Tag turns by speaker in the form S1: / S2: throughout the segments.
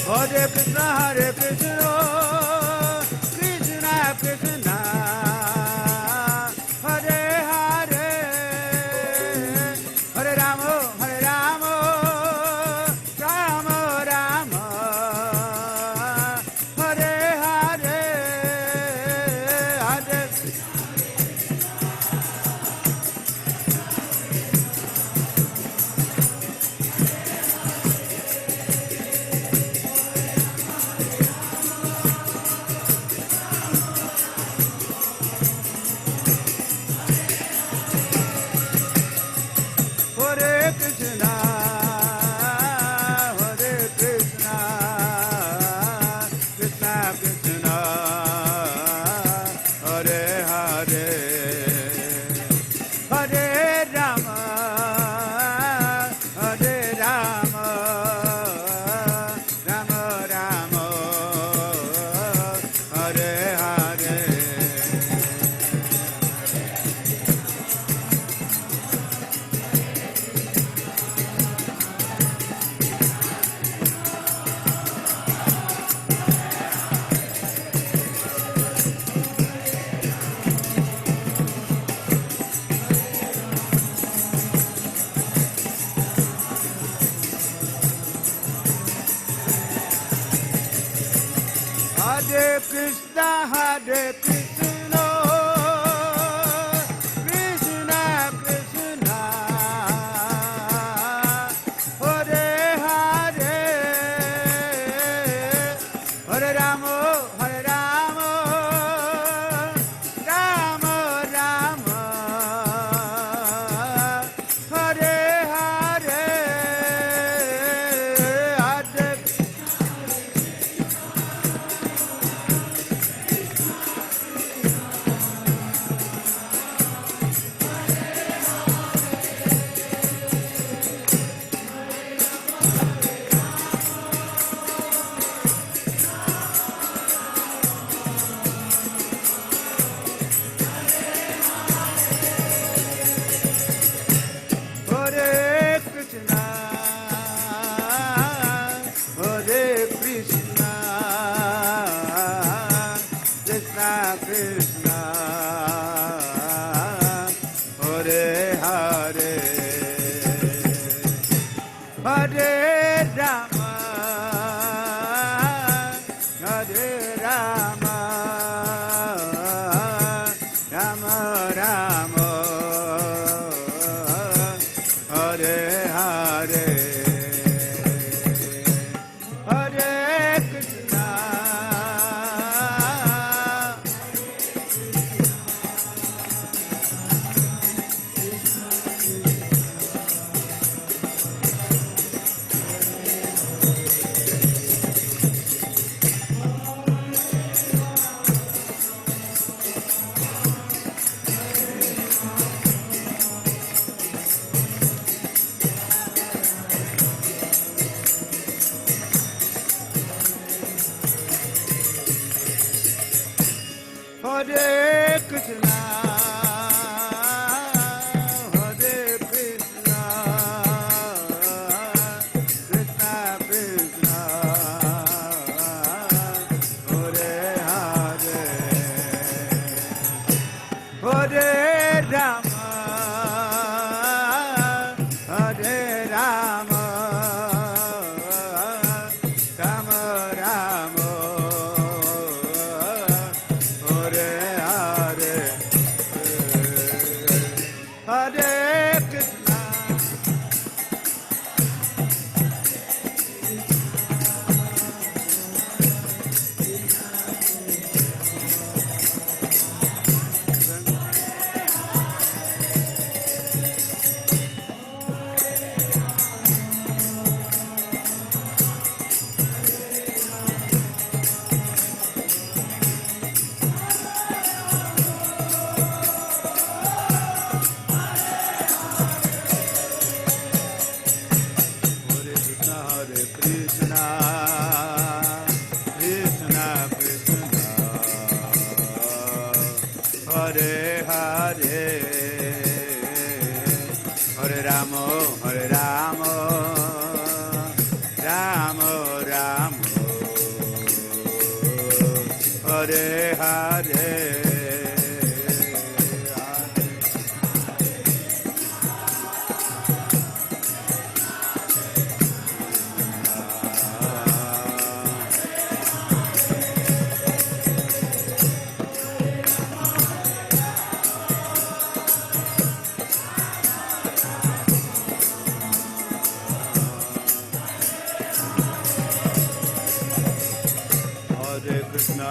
S1: Hare Krishna, Krishna Krishna, Hare Hare, Hare Rama, Rama Rama, Hare Hare, Hare Hare Krishna, Krishna Krishna, Hare Hare, Hare Rama, Rama Rama, Hare Hare. Hare Krishna, Krishna Krishna, Hare Hare, Hare Rama, Rama Rama, Hare Hare, Hare Hare Krishna, Krishna Krishna, Hare Hare, Hare Rama, Rama Rama, Hare Hare, Hare Krishna, Hare Krishna, Krishna Krishna, Hare Hare, Hare Rama, Rama Rama, Hare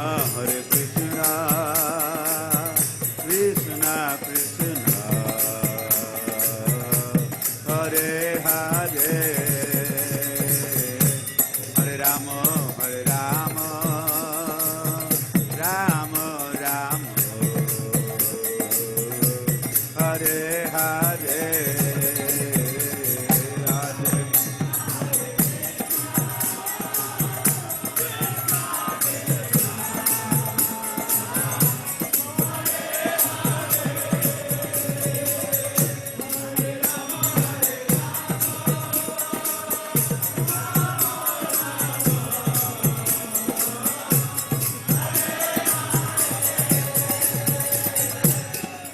S1: Hare Krishna, Krishna Krishna, Hare Hare, Hare Rama, Hare Rama, Rama Rama, Hare Hare.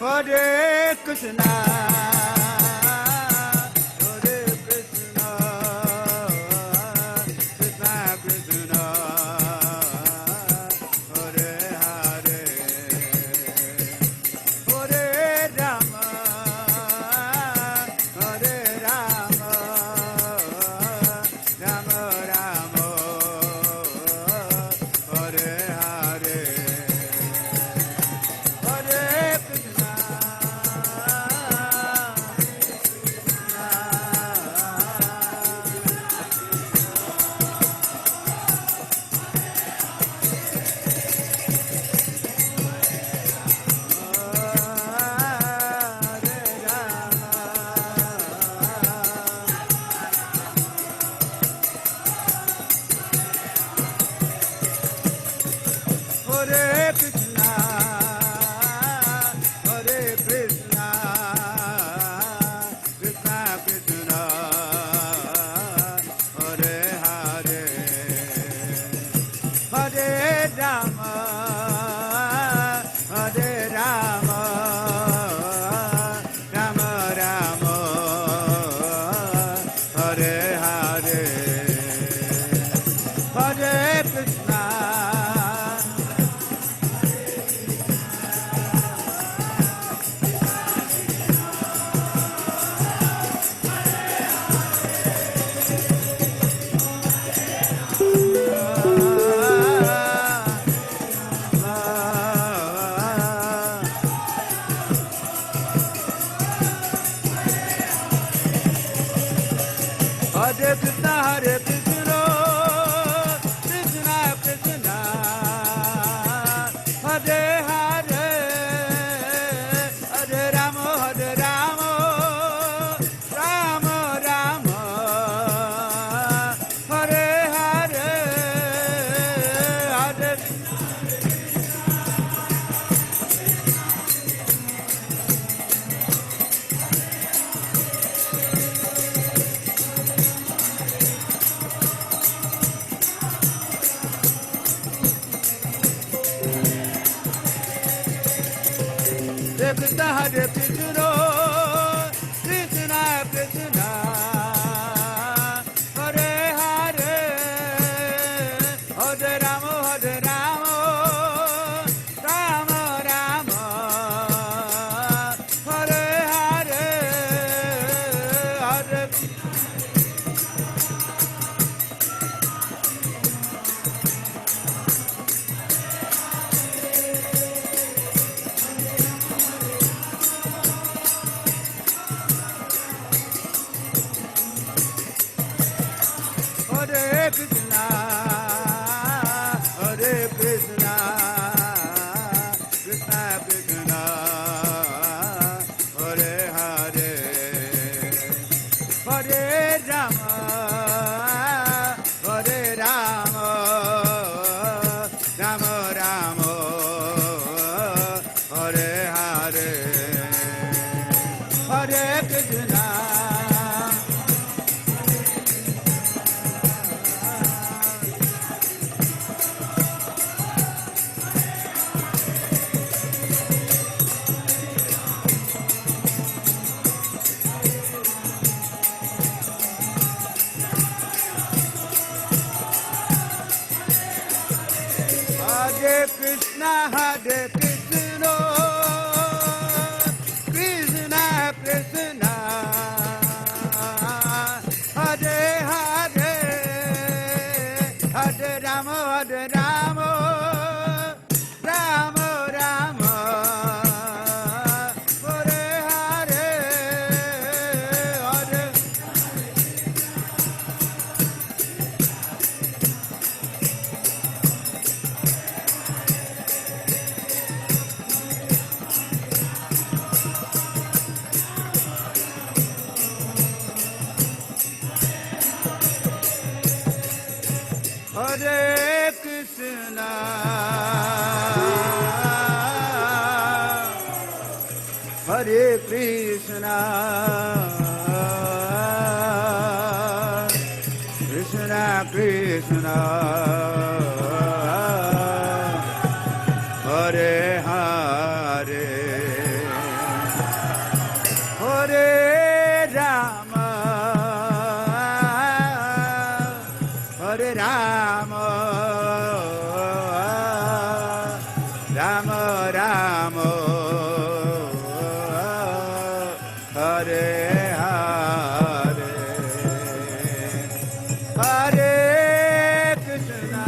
S1: Hare Krishna, Hare Krishna, Krishna Krishna, Hare Hare, Hare Rama, Hare Rama, Rama Rama, Hare Hare, Hare Krishna. Hare Krishna, Hare Krishna, Krishna Krishna, Hare Hare, Hare Rama, Hare Rama, Rama Rama, Hare Hare, Hare Krishna. Hare Krishna, Hare Krishna, Krishna Krishna, Hare Hare, Hare Rama, Hare Rama, Rama Rama, Hare Hare, Hare Krishna, Hare Krishna, Krishna Krishna, Hare Hare, Hare Rama, Hare Rama, Rama Rama, Hare Hare, Hare Hare Krishna, Hare Krishna, Krishna Krishna, Hare Hare, Hare Rama, Hare Rama, Rama Rama, Hare Hare, Hare Krishna. Hare Krishna, Hare Krishna, Krishna Krishna, Hare Hare, Hare Rama, Hare Rama, Hare Krishna, Hare Krishna, Krishna Krishna, Hare Hare, Hare Rama, Hare Rama, Rama Rama, Hare Hare, Hare Krishna,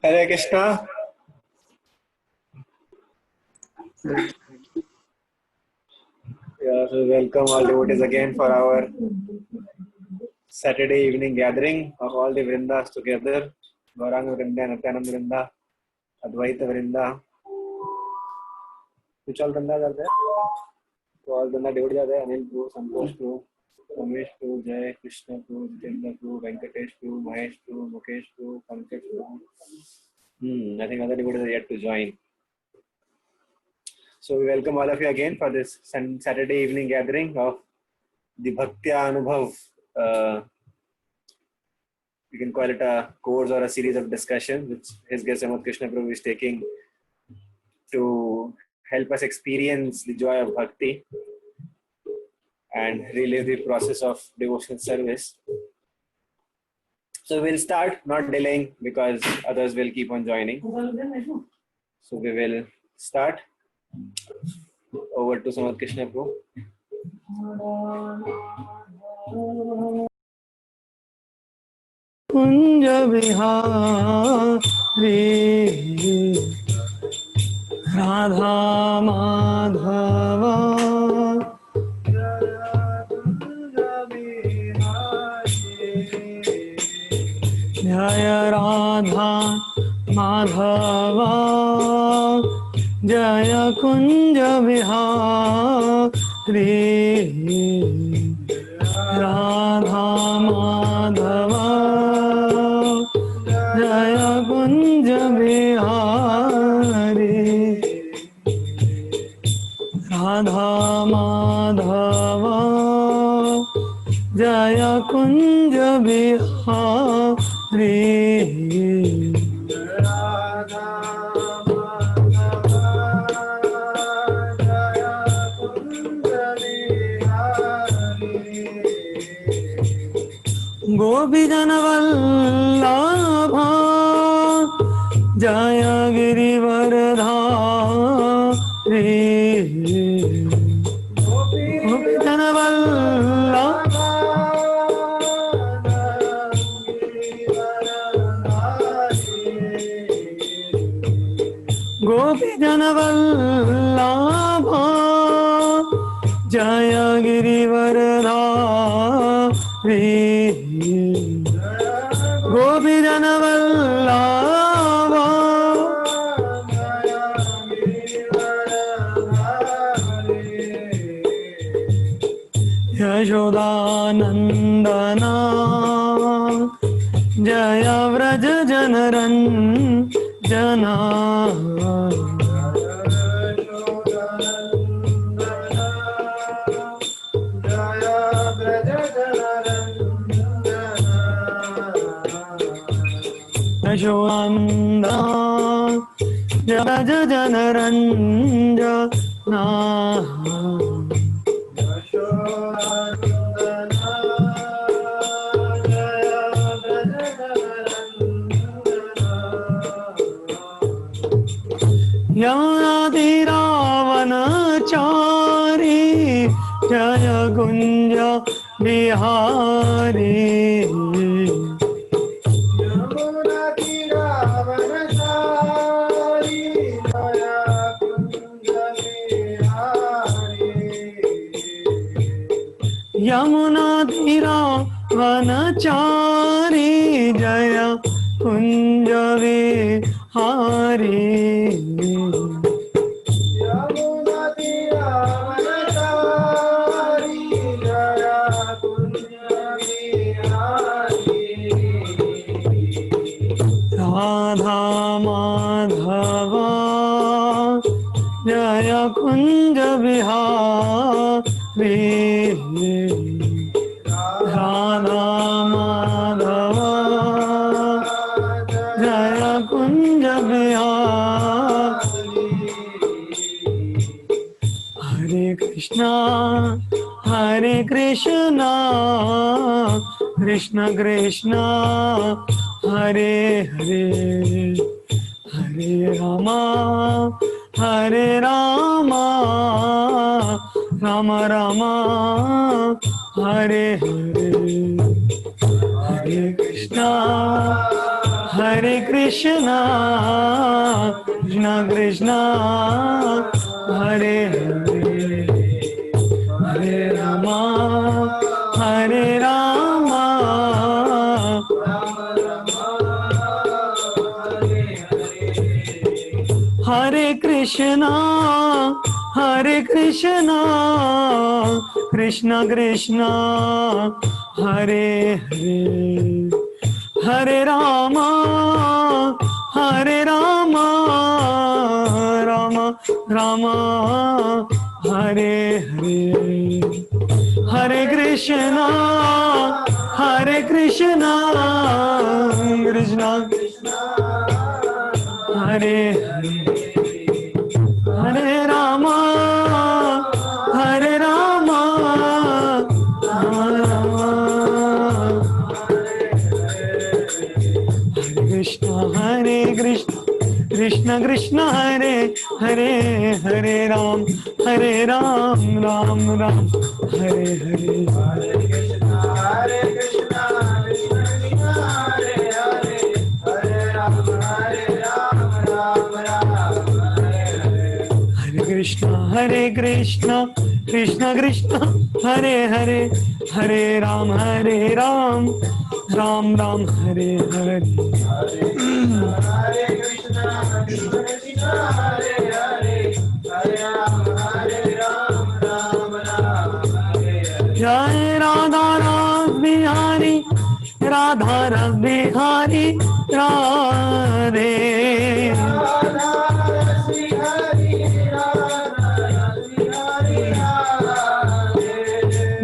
S2: Hare Krishna. Yeah, so welcome all devotees again for our Saturday evening gathering of all the Vrindas together. Gauranga Vrinda, Nityananda Vrinda, Advaita Vrinda. Which all Vrindas are there? So all Vrinda devotees are there. Anil Prabhu, Santosh Prabhu, Ramesh Prabhu, Jai, Krishna Prabhu, Jitendra Prabhu, Venkatesh Prabhu, Mahesh Prabhu, Mukesh Prabhu, Pankaj Prabhu. I think other devotees are yet to join. So we welcome all of you again for this Saturday evening gathering of the Bhaktya Anubhav. You can call it a course or a series of discussions which His Grace Samad Krishna Prabhu is taking to help us experience the joy of bhakti and relive the process of devotional service. So we'll start, not delaying, because others will keep on joining. So we will start. Over to Samad Krishna Prabhu.
S3: Kunj Bihari Radha Madhav जय राधा माधव जय कुंज बिहारी राधा माधव जय कुंज बिहारी राधा माधव जय कुंज बिहारी गोपीजन वल्लभा जय गिरिवरधारी गोपीजन वल्लभा गोपीजन वल्लभा जय गिरिवरधारी गोपीजन वल्लभा यशोदानन्दना जय व्रज जनरञ्जना यशोदानन्दना जय व्रज जनरञ्जना यमुनातिरावनचारी जय कुंज बिहारी यमुनातिरावनचारी जय कुंज बिहारी राधा माधवा जय कुंज बिहारी राधा माधवा जय कुंज बिहारी हरे कृष्णा कृष्ण कृष्णा हरे हरे हरे रामा राम रामा हरे हरे हरे कृष्णा कृष्ण कृष्णा हरे हरे हरे रामा हरे कृष्णा कृष्ण कृष्ण हरे हरे हरे रामा राम राम हरे हरे हरे कृष्णा कृष्ण हरे हरे हरे राम हरे कृष्ण कृष्ण हरे हरे हरे राम राम राम हरे हरे हरे कृष्ण कृष्ण कृष्ण हरे हरे हरे राम राम राम हरे हरे जय राधा रस बिहारी राधे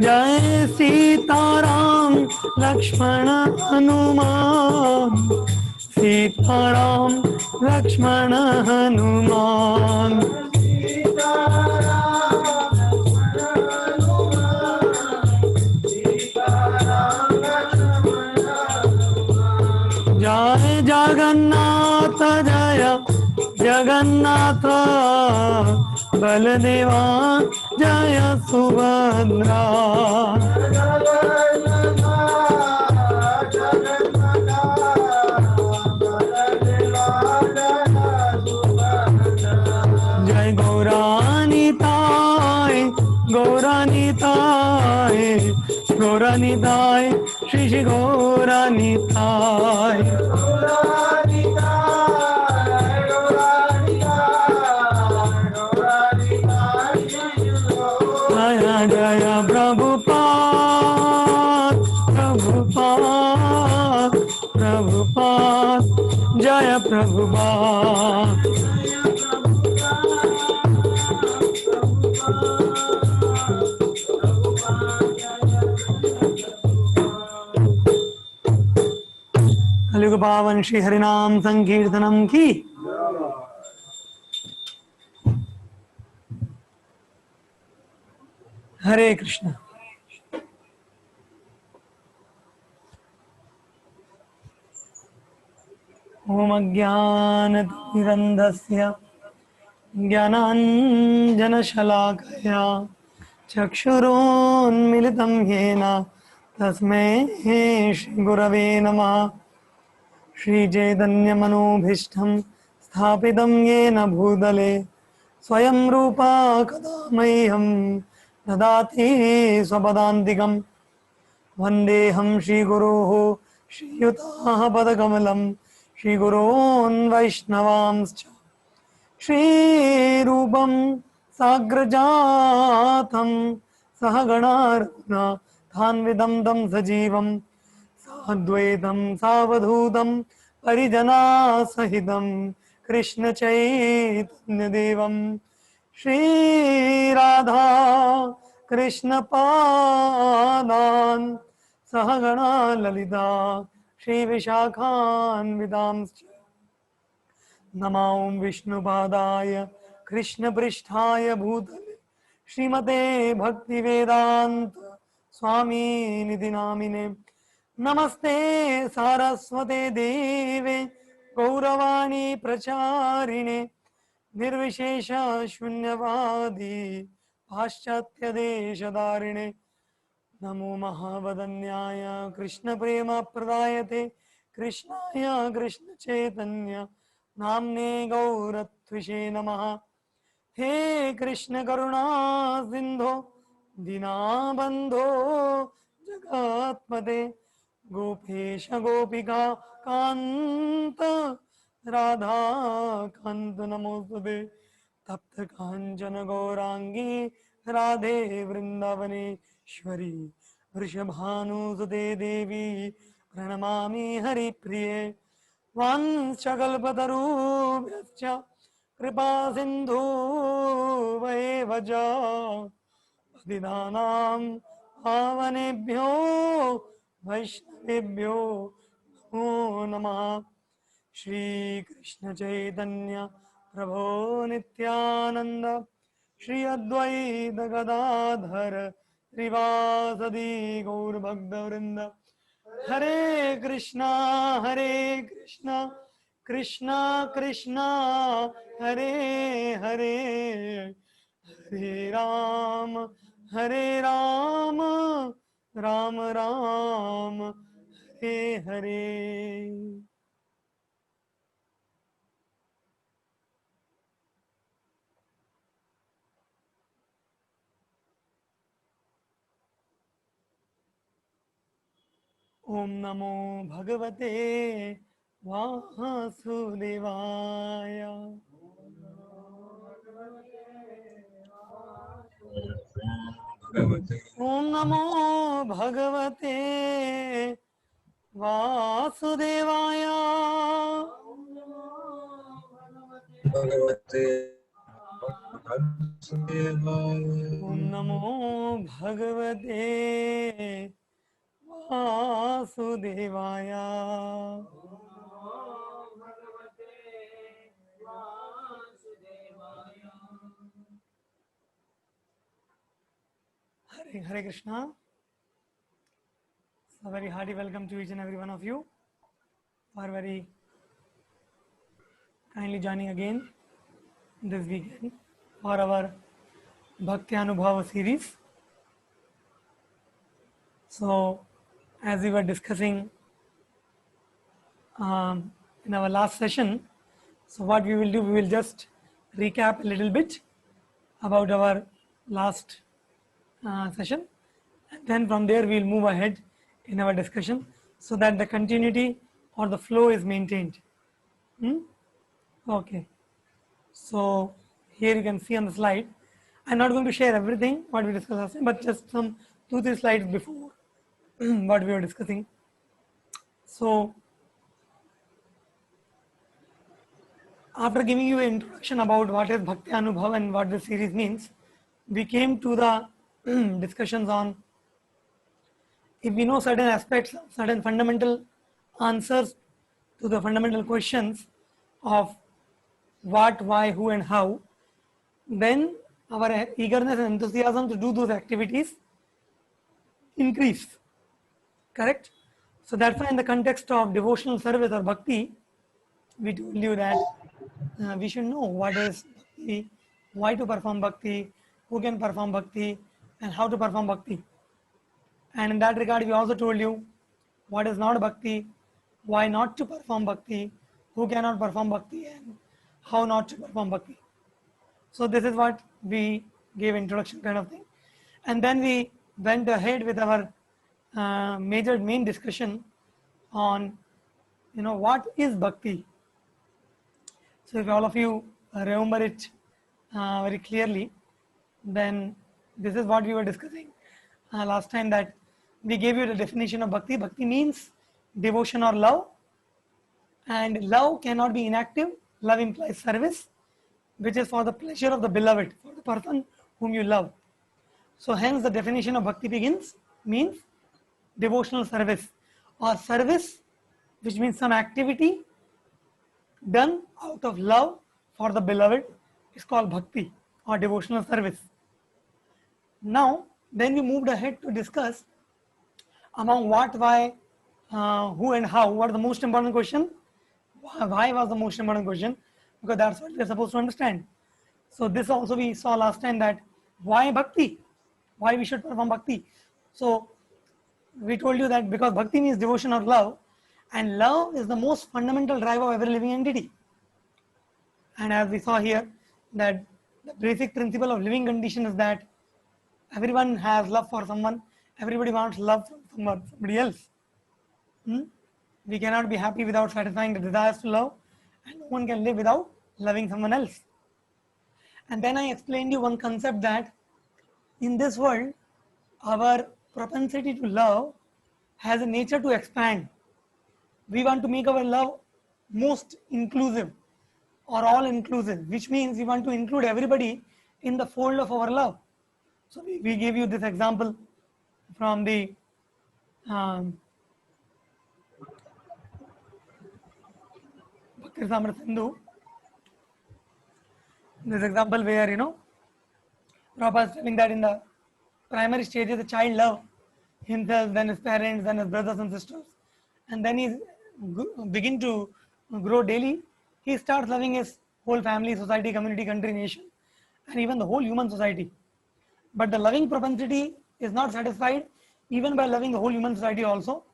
S3: जय सीताराम लक्ष्मण हनुमान सीताराम लक्ष्मण हनुमान जय जगन्नाथ जय जगन्नाथ बलदेवा जय सुभद्रा जय गौरानिताय श्री गौरानिताय जय प्रभुपाद प्रभुपाद प्रभुपाद जय प्रभुपाद कलयुग पावन श्री हरिनाम संकीर्तनम की हरे कृष्ण। ओम अज्ञानतिमिरन्धस्य ज्ञानाञ्जनशलाकया चक्षुरोन्मिलितं येन तस्मै श्रीगुरवे नमः। श्रीचैतन्यमनोभीष्टं स्थापितं येन भूतले स्वयं रूपा कदा मह्यं ददाति स्वपदान्तिकं। वन्देऽहं श्रीगुरोः श्रीयुताः पदकमलं श्रीगुरोन् वैष्णवांश्च श्रीरूपं साग्रजातं सहगणा रघुनाथान्वितं तं सजीवं साद्वैतं सावधूतं परिजनासहितं कृष्णचैतन्यदेवं श्रीराधा कृष्णपादान् सहगणा ललिता श्रीविशाखान्वितांश्च। नमो विष्णुपादाय कृष्णपृष्ठाय भूतले श्रीमते भक्तिवेदान्त स्वामिनिधि नामिने। नमस्ते सारस्वते देवे गौरवाणी प्रचारिणे निर्विशेष शून्यवादी पाश्चात्य देशधारिणे। नमो महावदन्याय कृष्ण प्रेम प्रदायते कृष्णाय कृष्ण चैतन्य नाम्ने गौरत्विषे नमः। हे कृष्ण करुणा सिंधो दीनाबंधो जगत्पते गोपेश गोपिका कांत राधा कांत नमोस्तुते। तप्त कांचन गौरांगी राधे वृंदावनेश्वरी वृषभानुसुते देवी प्रणमामि हरिप्रिये। वाञ्छकल्पतरुभ्यश्च कृपा सिन्धु एव च पतितानां पावनेभ्यो वैष्णवेभ्यो नमो नमः। श्री कृष्ण चैतन्य प्रभो नित्यानंद श्री अद्वैत गदाधर श्रीवासदि गौरभक्तवृंद। हरे कृष्णा कृष्णा कृष्णा हरे हरे हरे राम राम राम हरे हरे। ओम नमो भगवते वासुदेवाय। ओम नमो भगवते वासुदेवाय। ओम नमो भगवते वासुदेवाय। Hare Hare Krishna. So very hearty welcome to each and every one of you for very kindly joining again this weekend for our Bhakti Anubhava series. So as we were discussing in our last session, so what we will do, we will just recap a little bit about our last session, and then from there we will move ahead in our discussion so that the continuity or the flow is maintained. Okay, so here you can see on the slide, I'm not going to share everything what we discussed last time, but just some 2-3 slides before what we were discussing. So, after giving you an introduction about what is Bhakti Anubhav and what this series means, we came to the discussions on if we know certain aspects, certain fundamental answers to the fundamental questions of what, why, who, and how, then our eagerness and enthusiasm to do those activities increase. Correct? So that's why in the context of devotional service or bhakti, we told you that we should know what is bhakti, why to perform bhakti, who can perform bhakti, and how to perform bhakti. And in that regard, we also told you what is not bhakti, why not to perform bhakti, who cannot perform bhakti, and how not to perform bhakti. So this is what we gave introduction kind of thing. And then we went ahead with our main discussion on, what is bhakti. So if all of you remember it very clearly, then this is what we were discussing last time, that we gave you the definition of bhakti. Bhakti means devotion or love, and love cannot be inactive. Love implies service, which is for the pleasure of the beloved, for the person whom you love. So hence the definition of bhakti means devotional service, or service which means some activity done out of love for the beloved is called bhakti or devotional service. Now then we moved ahead to discuss among what, why, who and how. What are the most important question? Why was the most important question? Because that's what we are supposed to understand. So this also we saw last time, that why bhakti? Why we should perform bhakti? So we told you that because bhakti means devotion or love, and love is the most fundamental drive of every living entity. And as we saw here, that the basic principle of living condition is that everyone has love for someone, everybody wants love from somebody else. We cannot be happy without satisfying the desires to love, and no one can live without loving someone else. And then I explained you one concept, that in this world, our propensity to love has a nature to expand. We want to make our love most inclusive or all inclusive, which means we want to include everybody in the fold of our love. So we gave you this example from the Bhakti Rasamrita Sindhu. This example where, Prabhupada is telling that in the primary stages, the child loves himself, then his parents, then his brothers and sisters, and then he begin to grow daily. He starts loving his whole family, society, community, country, nation, and even the whole human society. But the loving propensity is not satisfied even by loving the whole human society also,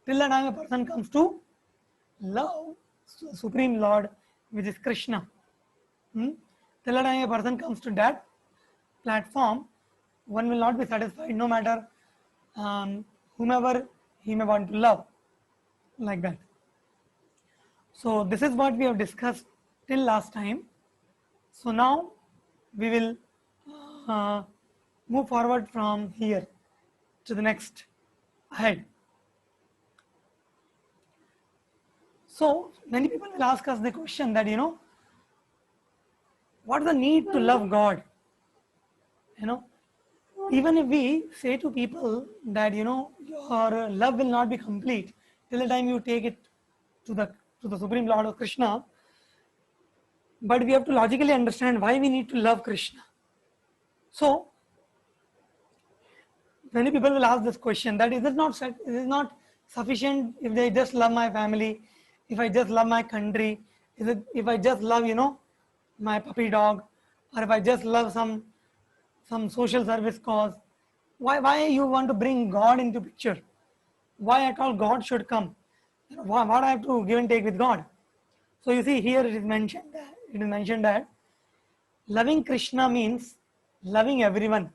S3: till the time a person comes to love Supreme Lord, which is Krishna. Till the time a person comes to that platform, one will not be satisfied, no matter whomever he may want to love, like that. So this is what we have discussed till last time. So now we will move forward from here to the next ahead. So many people will ask us the question that, what is the need to love God? Even if we say to people that, your love will not be complete till the time you take it to the Supreme Lord of Krishna, but we have to logically understand why we need to love Krishna. So many people will ask this question, that is it not sufficient if they just love my family, if I just love my country, if I just love, my puppy dog, or if I just love some social service cause, why you want to bring God into picture? Why at all God should come? What I have to give and take with God? So you see here it is mentioned that loving Krishna means loving everyone.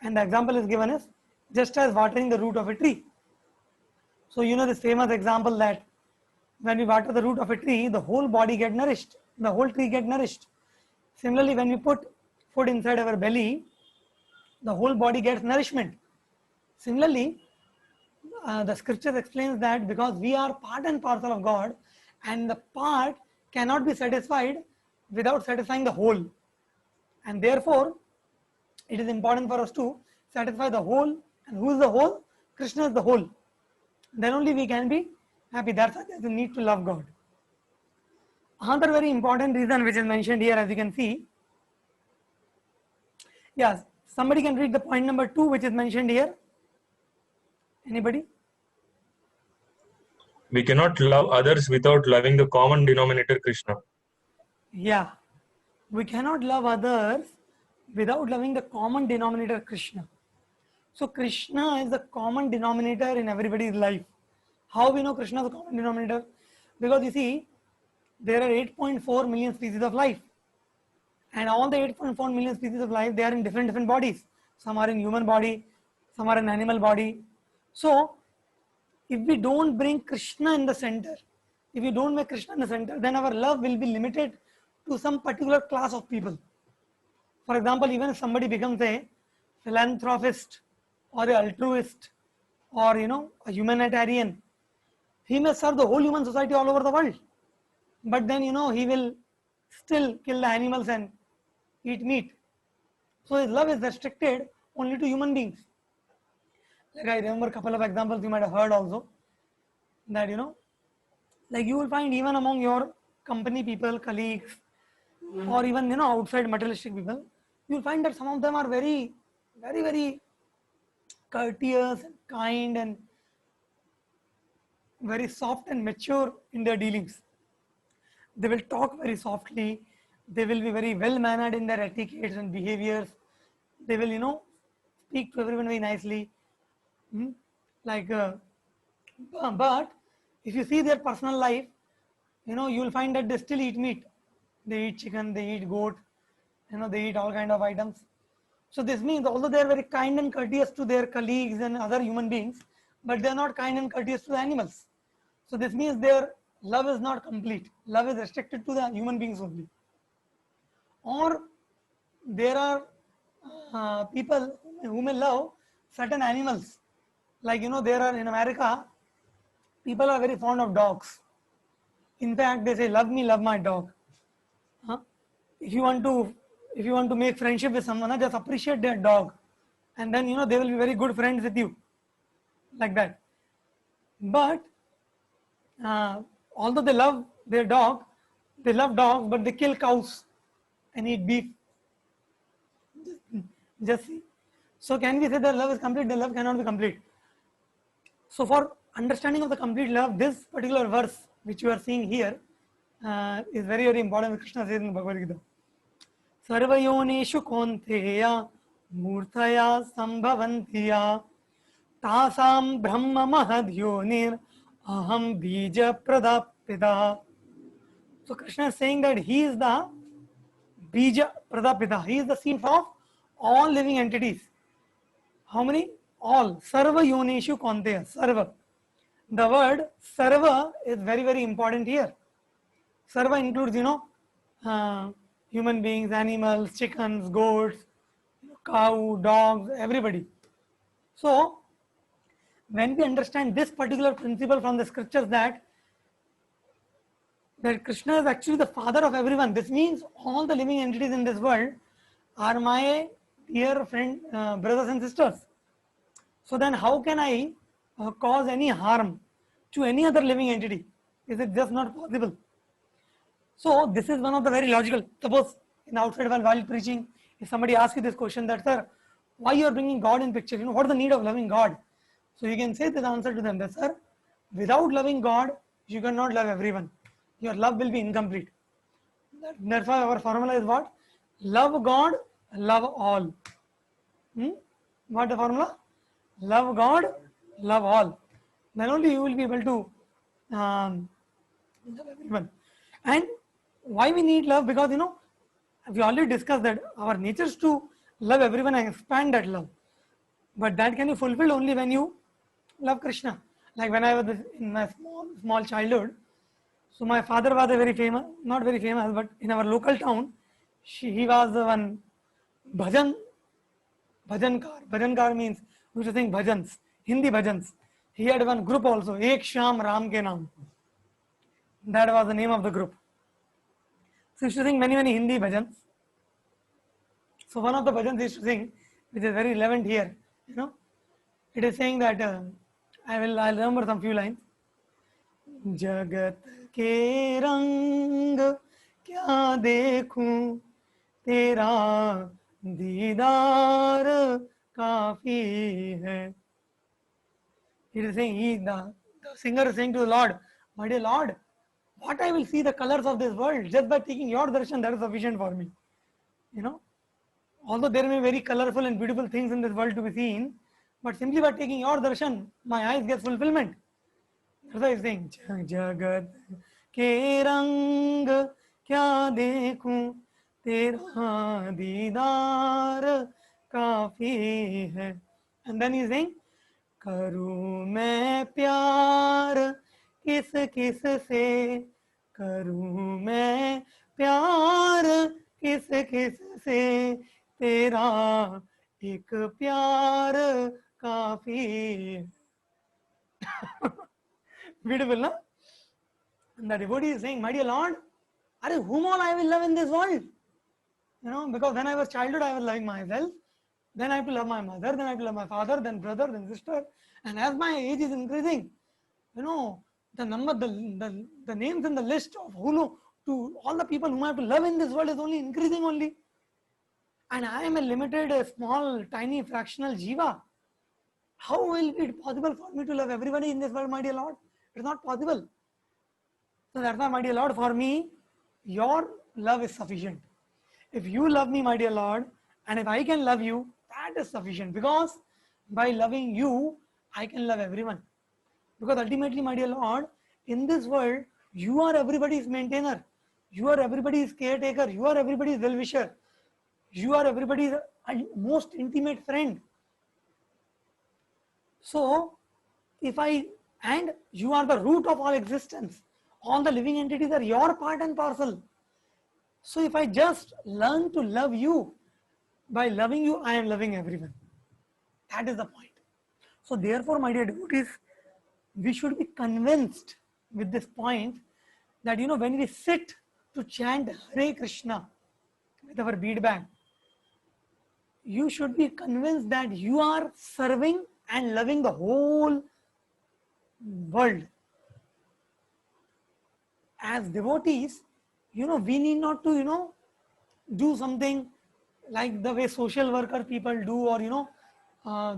S3: And the example is given as just as watering the root of a tree. So this famous example that when we water the root of a tree, the whole body get nourished, the whole tree get nourished. Similarly, when we put food inside our belly, the whole body gets nourishment. Similarly, the scripture explains that because we are part and parcel of God, and the part cannot be satisfied without satisfying the whole, and therefore it is important for us to satisfy the whole. And who is the whole? Krishna is the whole. Then only we can be happy. That's why there's a need to love God. Another very important reason which is mentioned here, as you can see. Yes, somebody can read the point number 2 which is mentioned here. Anybody?
S4: We cannot love others without loving the common denominator, Krishna.
S3: Yeah, we cannot love others without loving the common denominator, Krishna. So Krishna is the common denominator in everybody's life. How we know Krishna is the common denominator? Because you see, there are 8.4 million species of life, and all the 8.4 million species of life, they are in different bodies. Some are in human body, some are in animal body. So if we don't bring Krishna in the center, if we don't make Krishna in the center, then our love will be limited to some particular class of people. For example, even if somebody becomes a philanthropist or a altruist or a humanitarian, he may serve the whole human society all over the world, but then he will still kill the animals and eat meat. So his love is restricted only to human beings. Like I remember a couple of examples you might have heard also, that like you will find even among your company people, colleagues, or even outside materialistic people, you will find that some of them are very, very, very courteous and kind and very soft and mature in their dealings. They will talk very softly. They will be very well mannered in their etiquettes and behaviors. They will speak to everyone very nicely. But if you see their personal life, you will find that they still eat meat. They eat chicken, they eat goat, they eat all kind of items. So this means although they are very kind and courteous to their colleagues and other human beings, but they are not kind and courteous to the animals. So this means their love is not complete. Love is restricted to the human beings only. Or there are people who may love certain animals. Like there are in America, people are very fond of dogs. In fact, they say, "Love me, love my dog." If you want to make friendship with someone, just appreciate their dog, and then they will be very good friends with you, like that. But although they love their dog, they love dogs, but they kill cows and eat beef. Just see. So can we say that love is complete? The love cannot be complete. So for understanding of the complete love, this particular verse which you are seeing here is very, very important. Krishna says in Bhagavad Gita, Sarvayoneshu konteya murtaya sambhavantiya tasam brahma mahadhyonir aham bija pradapita. So Krishna is saying that he is the bija pradapita. He is the seed of all living entities. How many? All. Sarva yoneshu konteya. Sarva. The word sarva is very, very important here. Sarva includes, human beings, animals, chickens, goats, cow, dogs, everybody. So, when we understand this particular principle from the scriptures that Krishna is actually the father of everyone, this means all the living entities in this world are my dear friend, brothers and sisters. So then how can I cause any harm to any other living entity? Is it just not possible? So this is one of the very logical. Suppose in outside while preaching, if somebody asks you this question that, sir, why you are bringing God in picture? What is the need of loving God? So you can say this answer to them that, sir, without loving God, you cannot love everyone. Your love will be incomplete. Therefore, our formula is what? Love God, love all. What the formula? Love God, love all. Then only you will be able to love everyone. And why we need love? Because we already discussed that our nature is to love everyone and expand that love. But that can be fulfilled only when you love Krishna. Like when I was in my small childhood, so my father was a very famous, not very famous, but in our local town, he was the one bhajan, bhajankar means who used to sing bhajans, Hindi bhajans. He had one group also, Ek Sham Ram Ke Naam. That was the name of the group. So he used to sing many Hindi bhajans. So one of the bhajans he used to sing, which is very relevant here, you know, it is saying that I'll remember some few lines. जगत के रंग क्या देखूं, तेरा दीदार काफी है. It is saying, the singer is saying to the Lord, my dear Lord, what I will see the colors of this world, just by taking your darshan, that is sufficient for me. You know, although there may be very colorful and beautiful things in this world to be seen, but simply by taking your darshan, my eyes get fulfillment. That's why he's saying, Jagat ke rang kya dekhu, tera didar kafi hai. And then he's saying, करूं मैं प्यार किस किस से, करूं मैं प्यार किस किस से, तेरा एक प्यार काफी. Beautiful, no? And the devotee is saying, my dear Lord, whom all I will love in this world? You know, because when I was childhood, I was loving myself. Then I have to love my mother, then I have to love my father, then brother, then sister. And as my age is increasing, you know, the number, the names in the list of to all the people whom I have to love in this world is only increasing only. And I am a limited, a small, tiny, fractional jiva. How will it be possible for me to love everybody in this world, my dear Lord? It's not possible. So that's why, my dear Lord, for me, your love is sufficient. If you love me, my dear Lord, and if I can love you, that is sufficient. Because by loving you, I can love everyone. Because ultimately, my dear Lord, in this world, you are everybody's maintainer. You are everybody's caretaker. You are everybody's well-wisher. You are everybody's most intimate friend. So, and you are the root of all existence. All the living entities are your part and parcel. So if I just learn to love you, by loving you, I am loving everyone. That is the point. So therefore, my dear devotees, we should be convinced with this point that, you know, when we sit to chant Hare Krishna with our bead bag, you should be convinced that you are serving and loving the whole world. As devotees, you know, we need not to, you know, do something like the way social worker people do, or, you know,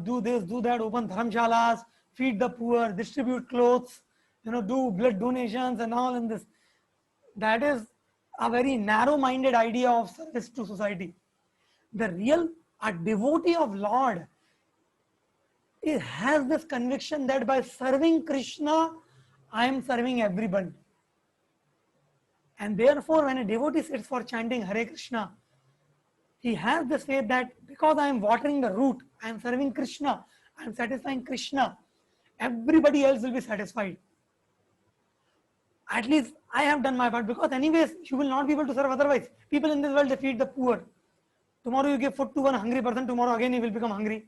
S3: do this, do that, open dharamshalas, feed the poor, distribute clothes, you know, do blood donations and all in this. That is a very narrow-minded idea of service to society. A devotee of Lord, it has this conviction that by serving Krishna, I am serving everyone. And therefore, when a devotee sits for chanting Hare Krishna, he has this faith that because I am watering the root, I am serving Krishna, I am satisfying Krishna, everybody else will be satisfied. At least I have done my part, because anyways, you will not be able to serve otherwise. People in this world, they feed the poor. Tomorrow you give food to one hungry person, tomorrow again he will become hungry.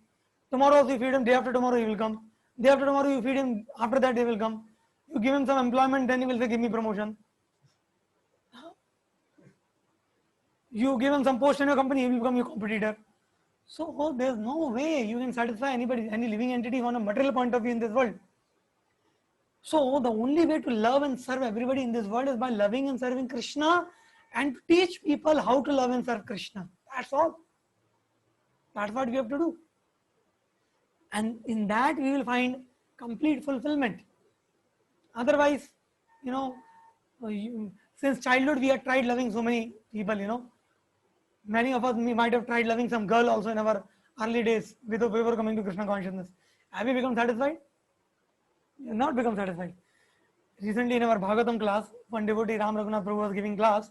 S3: Tomorrow also you feed him, day after tomorrow he will come. Day after tomorrow you feed him, after that he will come. You give him some employment, then he will say, give me promotion. You give him some post in your company, he will become your competitor. So there is no way you can satisfy anybody, any living entity on a material point of view in this world. So the only way to love and serve everybody in this world is by loving and serving Krishna, and to teach people how to love and serve Krishna. That's all. That's what we have to do. And in that we will find complete fulfillment. Otherwise, you know, since childhood we have tried loving so many people, you know. Many of us, we might have tried loving some girl also in our early days before coming to Krishna consciousness. Have we become satisfied? We have not become satisfied. Recently in our Bhagavatam class, one devotee, Ram Raghunath Prabhu, was giving class.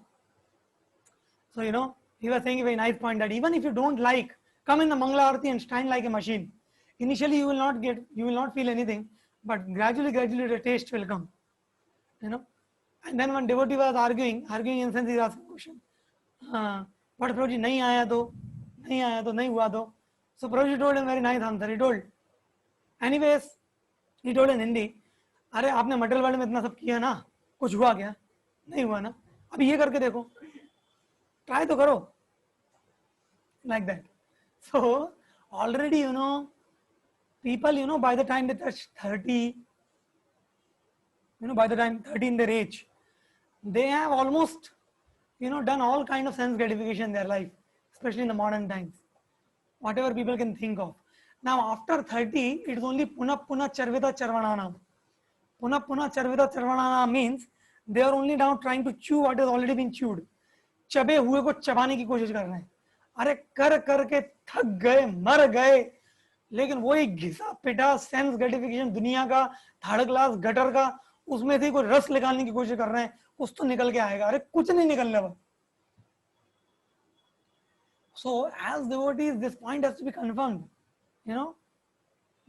S3: So, you know, he was saying a very nice point that even if you don't like, come in the Mangala Arati and stand like a machine. Initially you will not feel anything, but gradually the taste will come. You know. And then one devotee was arguing in the sense he was asking a question. What Prabhuji nahi aaya to? नहीं आया तो नहीं हुआ तो. So Prabhuji told him very nice answer. He told, anyways, he told in Hindi, अरे आपने material world में इतना सब किया ना, कुछ हुआ क्या? नहीं हुआ ना, अभी ये करके देखो, ट्राई तो करो, like that. So already, you know, people, you know, by the time they touch 30, you know, by the time 30 in their age, they have almost, you know, done all kind of sense gratification in their life, especially in the modern times, whatever people can think of. Now after 30, it is only puna charvita charvanana. Puna charvita charvanana means they are only now trying to chew what has already been chewed. चबे हुए को चबाने की कोशिश कर रहे हैं. अरे कर करके थक गए, मर गए, लेकिन वही घिसा पिटा सेंस ग्रेटिफिकेशन दुनिया का थर्ड क्लास गटर का, उसमें से कोई रस निकालने की कोशिश कर रहे हैं, कुछ तो निकल के आएगा. अरे कुछ नहीं निकलने वाला. So as devotees, this point has to be confirmed, you know,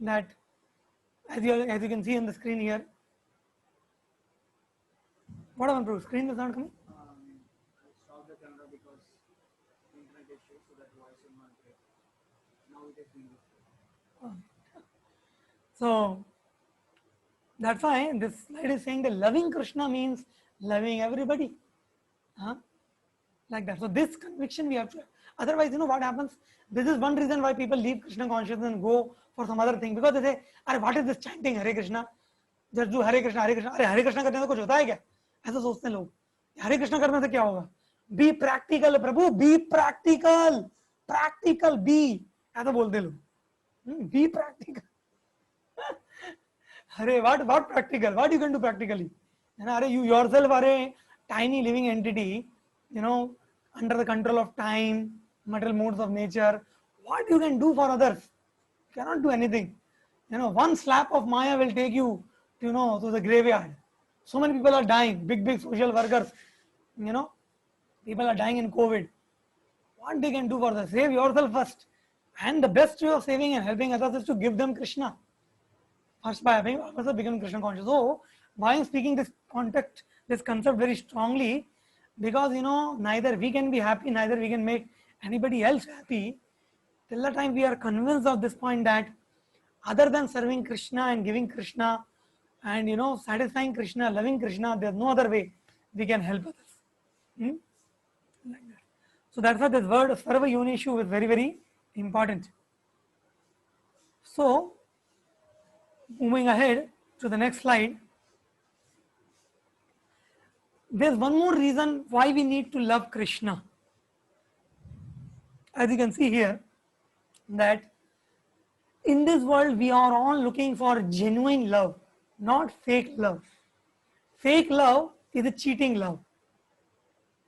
S3: that as you can see on the screen here. What happened to screen is not coming?
S5: I stopped the camera because internet issue, so that voice will not break. Now it is being restored.
S3: So that's why this slide is saying that loving Krishna means loving everybody. Huh? Like that. So this conviction we have to have. Otherwise, you know what happens? This is one reason why people leave Krishna consciousness and go for some other thing. Because they say, "Arey, what is this chanting Hare Krishna? Just do Hare Krishna, Hare Krishna." अरे Hare Krishna करने से कुछ होता है क्या? ऐसा सोचते हैं लोग. Hare Krishna करने से क्या होगा? Be practical, Prabhu. Be practical. Practical. Be. ऐसा बोलते लोग. Be practical. अरे what practical? What you can do practically? You know, you yourself are a tiny living entity, you know, under the control of time, material modes of nature. What you can do for others? You cannot do anything. You know, one slap of Maya will take you, you know, to the graveyard. So many people are dying, big social workers, you know, people are dying in COVID. What they can do for others? Save yourself first. And the best way of saving and helping others is to give them Krishna. First by having also become Krishna conscious. So why I'm speaking this concept very strongly, because you know, neither we can be happy, neither we can make anybody else happy till the time we are convinced of this point that other than serving Krishna and giving Krishna and you know satisfying Krishna, loving Krishna, there's no other way we can help others. Like that. So that's why this word Sarva Yonishu is very, very important. So moving ahead to the next slide, there's one more reason why we need to love Krishna. As you can see here, that in this world we are all looking for genuine love, not fake love. Fake love is a cheating love,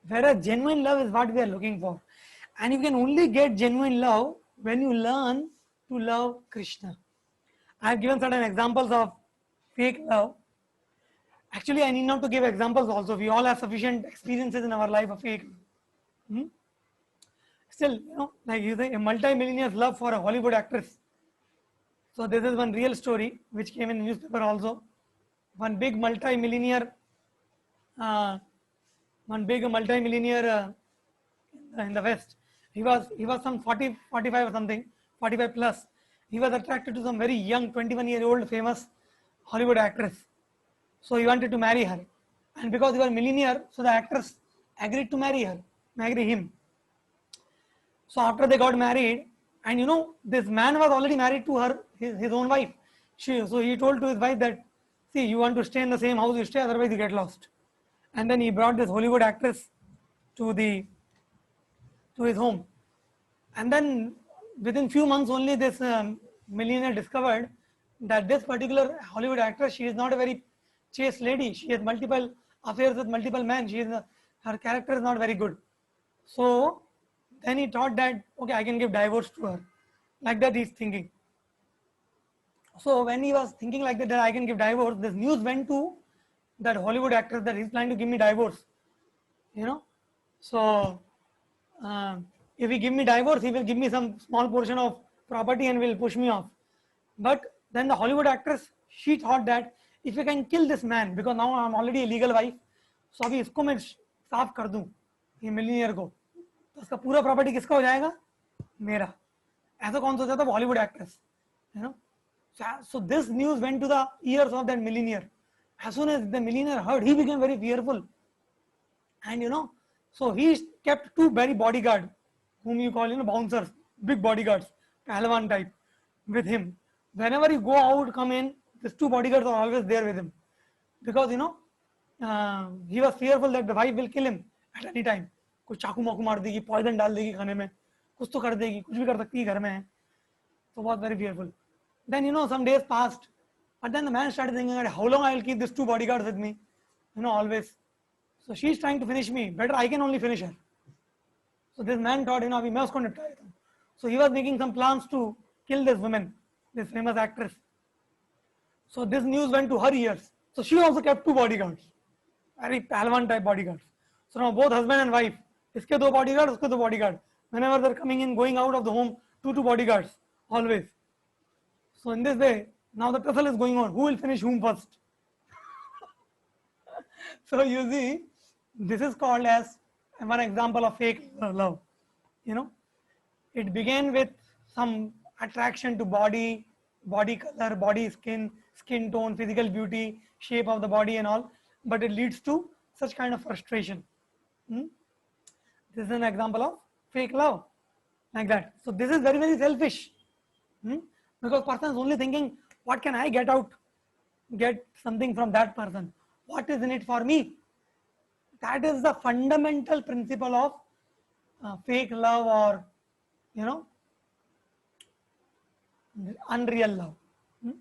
S3: whereas genuine love is what we are looking for. And you can only get genuine love when you learn to love Krishna. I have given certain examples of fake love. Actually, I need not to give examples also. We all have sufficient experiences in our life of fake love. Still, you know, like you say, a multi-millionaire's love for a Hollywood actress. So this is one real story which came in the newspaper also. One big multi-millionaire in the West. He was some 40, 45 or something, 45 plus. He was attracted to some very young 21-year-old famous Hollywood actress. So he wanted to marry her. And because he was a millionaire, so the actress agreed to marry him. So after they got married, and you know, this man was already married to her, his own wife. So he told to his wife that, see, you want to stay in the same house, you stay, otherwise you get lost. And then he brought this Hollywood actress to his home. And then within few months only, this millionaire discovered that this particular Hollywood actress, she is not a very chaste lady. She has multiple affairs with multiple men. Her character is not very good. So then he thought that, okay, I can give divorce to her. Like that he's thinking. So when he was thinking like that I can give divorce, this news went to that Hollywood actress that he's planning to give me divorce. You know, so if he give me divorce, he will give me some small portion of property and will push me off. But then the Hollywood actress, she thought that if I can kill this man, because now I'm already a legal wife, so अभी इसको मैं साफ कर दूं, ये millionaire को, तो उसका पूरा प्रॉपर्टी किसका हो जाएगा? मेरा, ऐसा कौन सोचा था, Bollywood actress, you know. So this news went to the ears of that millionaire. As soon as the millionaire heard, he became very fearful. And you know, so he kept two very bodyguard, whom you call, you know, bouncers, big bodyguards, Pehलवान type, with him. Whenever he go out, come in, these two bodyguards are always there with him, because you know, he was fearful that the wife will kill him at any time. कुछ चाकू माकू मार देगी, poison डाल देगी खाने में, कुछ तो कर देगी, कुछ भी कर सकती है घर में है. So was very fearful. Then you know, some days passed, but then the man started thinking, how long I will keep these two bodyguards with me, you know, always. So she is trying to finish me. Better I can only finish her. So this man thought, you know, अभी मैं उसको निपटा देता हूँ. So he was making some plans to kill this woman, this famous actress. So this news went to her ears. So she also kept two bodyguards, very Pehलवान type bodyguards. So now both husband and wife, इसके दो bodyguard, उसके दो bodyguard. Whenever they're coming in, going out of the home, two bodyguards always. So in this way, now the tussle is going on. Who will finish whom first? So you see, this is called as one example of fake love. You know, it began with some attraction to body, body color, body skin tone, physical beauty, shape of the body and all, but it leads to such kind of frustration. This is an example of fake love, like that. So this is very, very selfish, because person is only thinking, what can I get something from that person? What is in it for me? That is the fundamental principle of fake love, or you know, unreal love,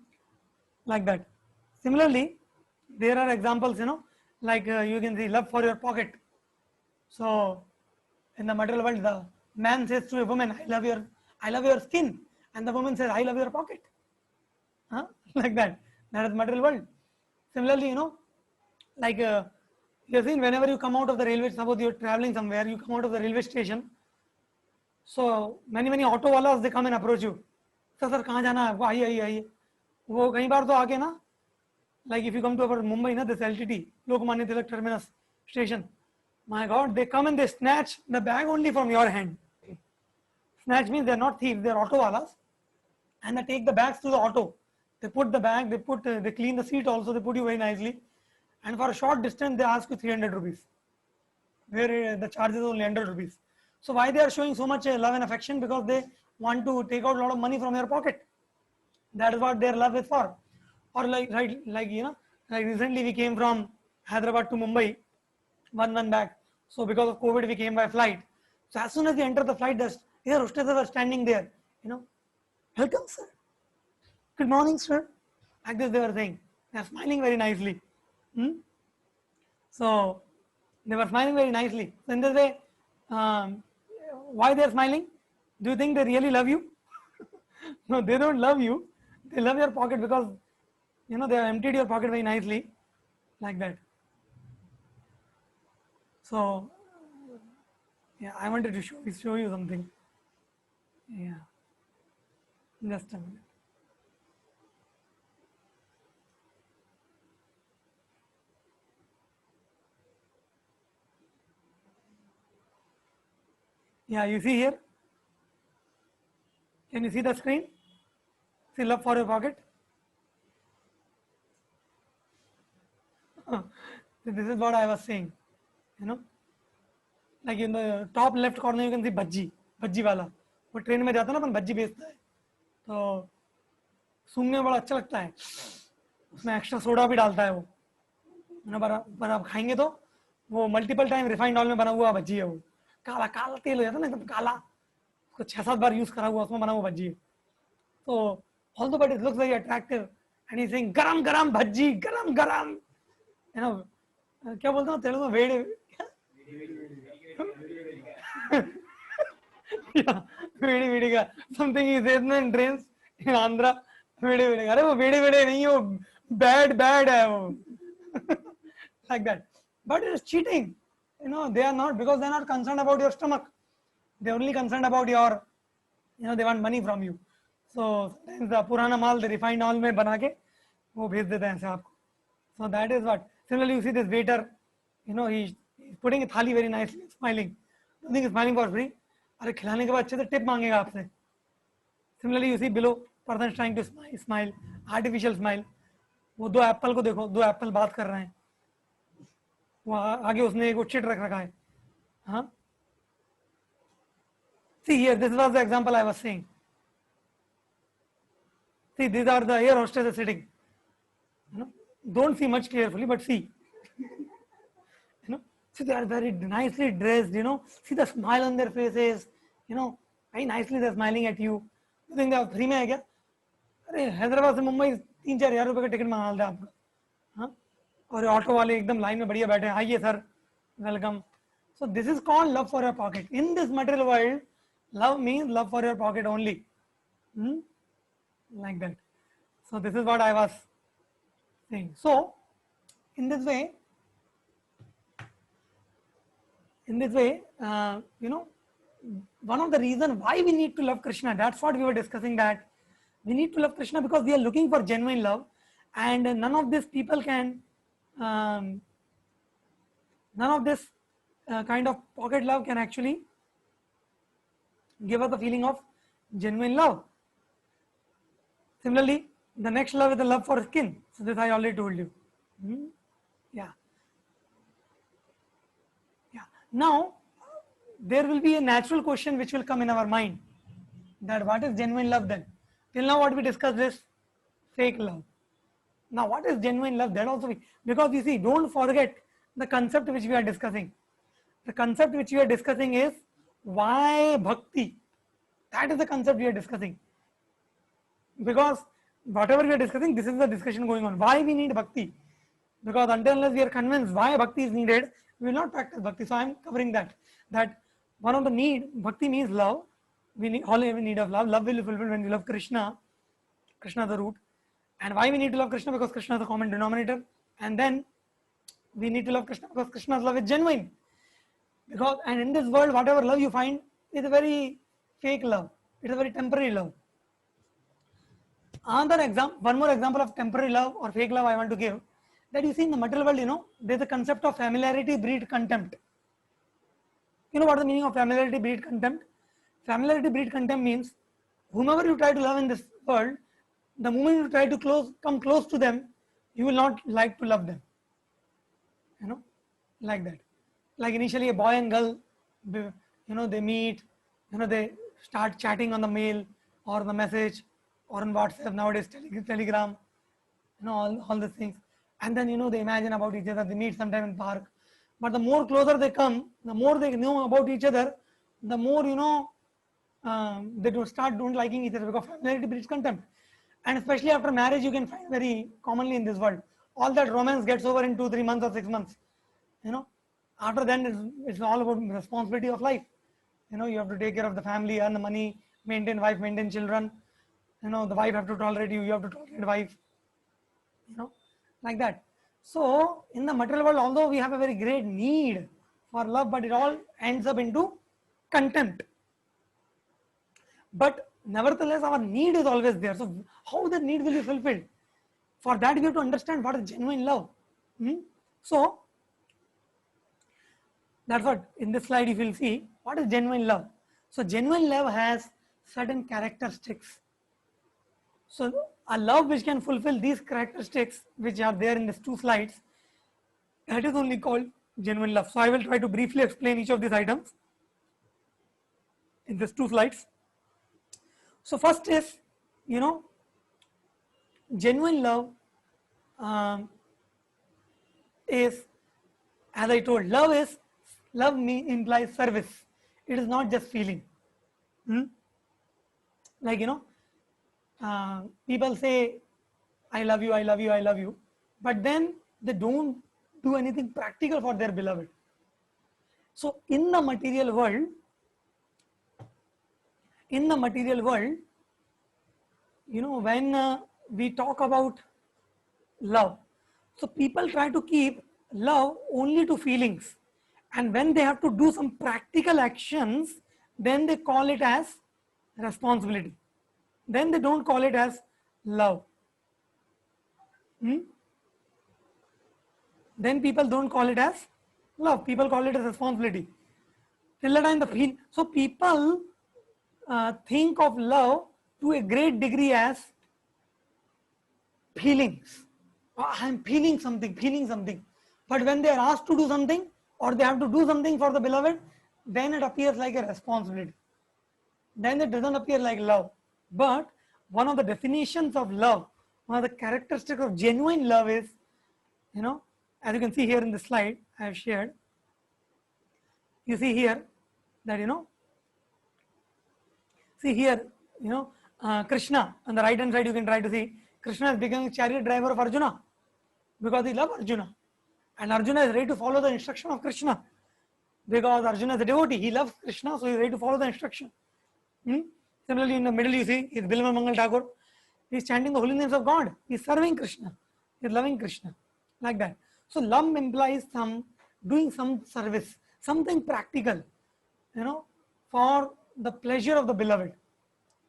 S3: like that. Similarly, there are examples, you know, like you can see love for your pocket. So in the material world, the man says to a woman, I love your skin, and the woman says, I love your pocket. Like that. That is material world. Similarly, you know, like you have seen, whenever you come out of the railway, suppose you are traveling somewhere, you come out of the railway station. So many auto walas, they come and approach you. Sir, कहाँ जाना है आपको? आइए. वो कई बार तो आके ना, like if you come to our Mumbai, na, this LTT, Lokmanya Tilak Terminus station, my God, they come and they snatch the bag only from your hand. Snatch means they are not thieves, they are auto walas, and they take the bags to the auto. They put the bag, they clean the seat also, they put you very nicely, and for a short distance they ask you 300 rupees, where the charge is only 100 rupees. So why they are showing so much love and affection? Because they want to take out a lot of money from your pocket. That is what their love is for. Or like you know, like recently we came from Hyderabad to Mumbai, 1 month back. So because of COVID we came by flight. So as soon as we enter the flight, the air hostesses were standing there, you know, welcome sir, good morning sir, like this they were saying. They are smiling very nicely. So they were smiling very nicely. So in this way, why they are smiling? Do you think they really love you? No, they don't love you. They love your pocket, because you know they have emptied your pocket very nicely, like that. So yeah, I wanted to show you something. Yeah, just a minute. Yeah, you see here. Can you see the screen? See love for your pocket. This is what I was saying. You know, like in the top left corner you can see bhajji wala. वो train में जाता है ना, अपन भज्जी बेचता है, तो सूंघने में बड़ा अच्छा लगता है, उसमें एक्स्ट्रा सोडा भी डालता है वो, ना, पर आप खाएंगे तो वो मल्टीपल टाइम रिफाइंड ऑयल में बना हुआ भज्जी है, वो काला काला तेल हो जाता है ना, एकदम काला, उसको 6-7 बार यूज करा हुआ, उसमें बना हुआ भज्जी है. तो although but it looks very attractive, and he's saying गरम गरम भज्जी, गरम गरम, you know, क्या बोलते हैं तेलुगु में, वेड़े, yeah, वेड़े वेड़े का something is there in trains in Andhra, वेड़े वेड़े, अरे वो वेड़े वेड़े नहीं, वो bad है वो. Like that. But it is cheating. You know, they are not, because they are not concerned about your stomach. They are only concerned about your, you know, they want money from you. So the पुराना माल the refined oil में बना के वो भेज देते हैं ऐसे आपको. So that is what. Similarly, you see this waiter, you know, he's putting a thali very nicely, smiling. I think he's smiling for free. अरे खिलाने के बाद अच्छे से टिप मांगेगा आपसे. Similarly, you see below, person is trying to smile, artificial smile. वो दो एप्पल को देखो, दो एप्पल बात कर रहे हैं. वो आगे उसने एक चिट रख रखा है. हाँ. See here, this was the example I was saying. See, these are the air hostesses sitting. You know, don't see much carefully, but see. You know, see, they are very nicely dressed. You know, see the smile on their faces. You know, very nicely they're smiling at you. You think they free में है क्या? अरे हैदराबाद से मुंबई 3-4 हज़ार रुपए का ticket मंगा लेते आपका. हाँ. और ऑटो वाले एकदम लाइन में बढ़िया बैठे हैं. आइए sir, welcome. So this is called love for your pocket. In this material world, love means love for your pocket only. Like that. So this is what I was saying. So in this way, you know, one of the reasons why we need to love Krishna, that's what we were discussing, that we need to love Krishna because we are looking for genuine love, and none of these people can, none of this kind of pocket love can actually give us the feeling of genuine love. Similarly, the next love is the love for skin. So this I already told you. Yeah. Now, there will be a natural question which will come in our mind, that what is genuine love then? Till now what we discussed is fake love. Now what is genuine love? That also, because you see, don't forget the concept which we are discussing. The concept which we are discussing is why bhakti. That is the concept we are discussing. Because whatever we are discussing, this is the discussion going on. Why we need bhakti? Because until unless we are convinced why bhakti is needed, we will not practice bhakti. So I am covering that. That one of the need, bhakti means love. We need, all have a need of love. Love will be fulfilled when we love Krishna. Krishna is the root. And why we need to love Krishna? Because Krishna is the common denominator. And then we need to love Krishna because Krishna's love is genuine. Because, and in this world, whatever love you find is a very fake love. It is a very temporary love. Another example, one more example of temporary love or fake love I want to give. That you see in the material world, you know, there is a concept of familiarity breed contempt. You know what is the meaning of familiarity breed contempt? Familiarity breed contempt means whomever you try to love in this world, the moment you try to come close to them, you will not like to love them. You know, like that. Like initially a boy and girl, you know, they meet, you know, they start chatting on the mail or the message or on WhatsApp, nowadays Telegram, you know, all these things. And then, you know, they imagine about each other, they meet sometime in park. But the more closer they come, the more they know about each other, the more, you know, they don't liking each other, because familiarity breeds contempt. And especially after marriage, you can find very commonly in this world, all that romance gets over in 2-3 months or 6 months. You know, after then it's all about responsibility of life. You know, you have to take care of the family, earn the money, maintain wife, maintain children. You know, the wife have to tolerate you, you have to tolerate the wife. You know, like that. So in the material world, although we have a very great need for love, but it all ends up into contempt. But nevertheless, our need is always there. So how the need will be fulfilled? For that, we have to understand what is genuine love. So that's what in this slide you will see what is genuine love. So genuine love has certain characteristics. So a love which can fulfill these characteristics which are there in these 2 slides, that is only called genuine love. So I will try to briefly explain each of these items in these 2 slides. So first is, you know, genuine love is, as I told, love implies service. It is not just feeling. Like, you know, people say, I love you, I love you, I love you. But then they don't do anything practical for their beloved. So in the material world, you know, when we talk about love, so people try to keep love only to feelings. And when they have to do some practical actions, then they call it as responsibility. Then they don't call it as love. Then people don't call it as love. People call it as responsibility. till the time the feel. So people think of love to a great degree as feelings. I'm feeling something, feeling something. But when they are asked to do something or they have to do something for the beloved, then it appears like a responsibility. Then it doesn't appear like love. But one of the definitions of love, one of the characteristics of genuine love is, as you can see here in the slide I have shared, you see here that, see here, Krishna on the right hand side, you can try to see Krishna is becoming chariot driver of Arjuna because he loves Arjuna. And Arjuna is ready to follow the instruction of Krishna because Arjuna is a devotee. He loves Krishna, so he is ready to follow the instruction. Similarly, in the middle, you see, is Bilma Mangal Thakur. He is chanting the holy names of God. He is serving Krishna. He is loving Krishna. Like that. So, love implies doing some service, something practical, for the pleasure of the beloved,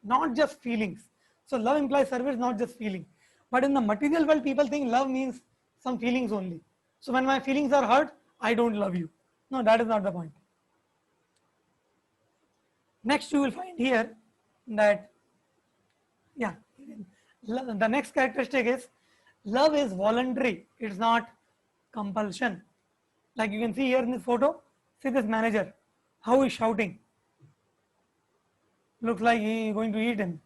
S3: not just feelings. So, love implies service, not just feeling. But in the material world, people think love means some feelings only. So, when my feelings are hurt, I don't love you. No, that is not the point. Next, you will find here that, the next characteristic is love is voluntary. It's not compulsion. Like you can see here in this photo, see this manager, how he's shouting. Looks like he is going to eat him.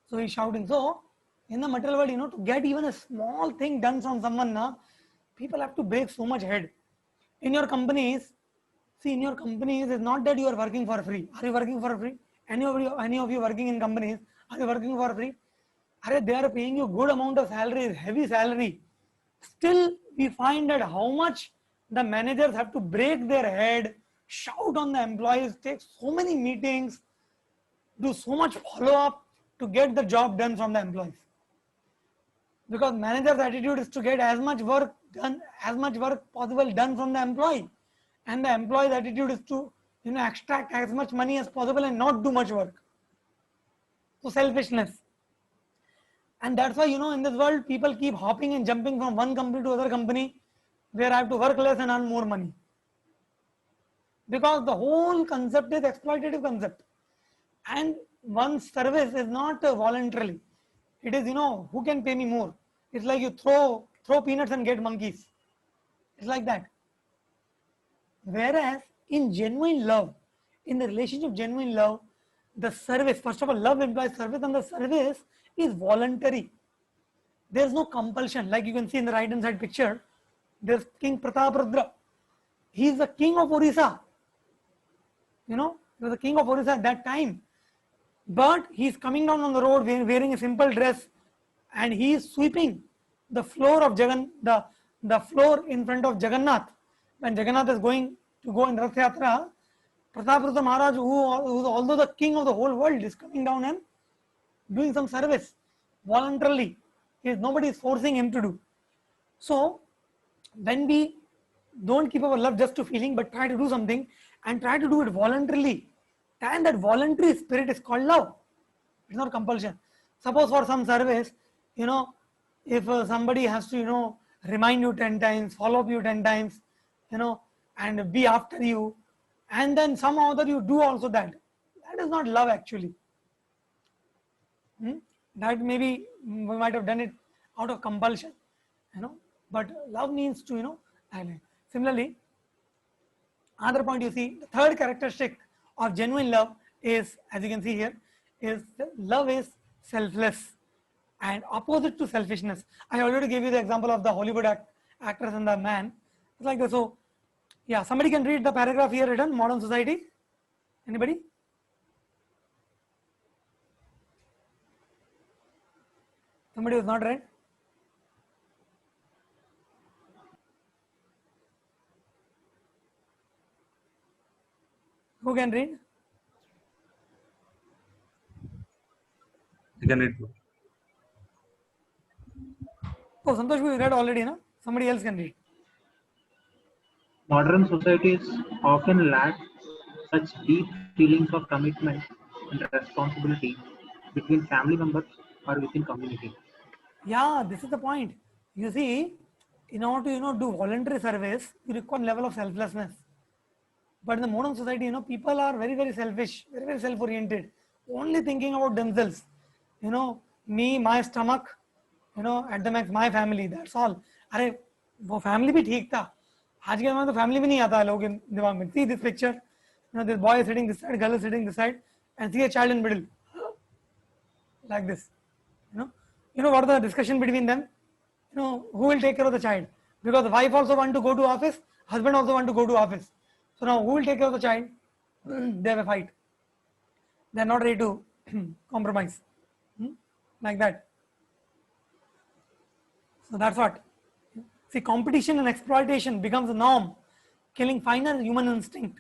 S3: So he's shouting. So in the material world, to get even a small thing done from someone, people have to break so much head. In your companies, it's not that you are working for free. Are you working for free? Any of you working in companies, are you working for free? They are paying you good amount of salary, heavy salary. Still, we find that how much the managers have to break their head, shout on the employees, take so many meetings, do so much follow-up to get the job done from the employees. Because manager's attitude is to get as much work done, as much work possible done from the employee. And the employee's attitude is to extract as much money as possible and not do much work. So selfishness. And that's why, in this world, people keep hopping and jumping from one company to other company where I have to work less and earn more money. Because the whole concept is exploitative concept. And one's service is not voluntarily. It is, who can pay me more? It's like you throw peanuts and get monkeys. It's like that. Whereas in genuine love, in the relationship of genuine love, the service, first of all, love implies service, and the service is voluntary. There is no compulsion. Like you can see in the right hand side picture, there's King Prataparudra. He is the king of Orissa. He was the king of Orissa at that time. But he is coming down on the road wearing a simple dress, and he is sweeping the floor of the floor in front of Jagannath. When Jagannath is going to go in Rath Yatra, Prataparudra Maharaj, who although the king of the whole world, is coming down and doing some service voluntarily. Nobody is forcing him to do. So when we don't keep our love just to feeling, but try to do something and try to do it voluntarily, then that voluntary spirit is called love. It's not compulsion. Suppose for some service, if somebody has to, remind you 10 times, follow up you 10 times, and be after you, and then somehow that you do also that. That is not love actually. That maybe we might have done it out of compulsion, but love means to, Similarly, another point you see, the third characteristic of genuine love is, as you can see here, is that love is selfless and opposite to selfishness. I already gave you the example of the Hollywood actress and the man. It's like that. So, yeah, somebody can read the paragraph here written, modern society. Anybody? Somebody who's not read? Who can read?
S4: You can read.
S3: Oh, Santosh, we read already, no? Somebody else can read.
S6: Modern societies often lack such deep feelings of commitment and responsibility between family members or within community.
S3: Yeah, this is the point. You see, in order to do voluntary service, you require a level of selflessness. But in the modern society, people are very, very selfish, very, very self-oriented, only thinking about themselves. Me, my stomach, at the max, my family, that's all. अरे वो family भी ठीक था. आज के ज़माने में तो family भी नहीं आता है लोगों के दिमाग में. See this picture, this boy is sitting this side, girl is sitting this side, and see a child in middle, like this. What are the discussion between them? Who will take care of the child? Because the wife also want to go to office, husband also want to go to office. So now who will take care of the child? They have a fight. They are not ready to compromise. Like that. So that's what. See, competition and exploitation becomes the norm, killing finer human instinct.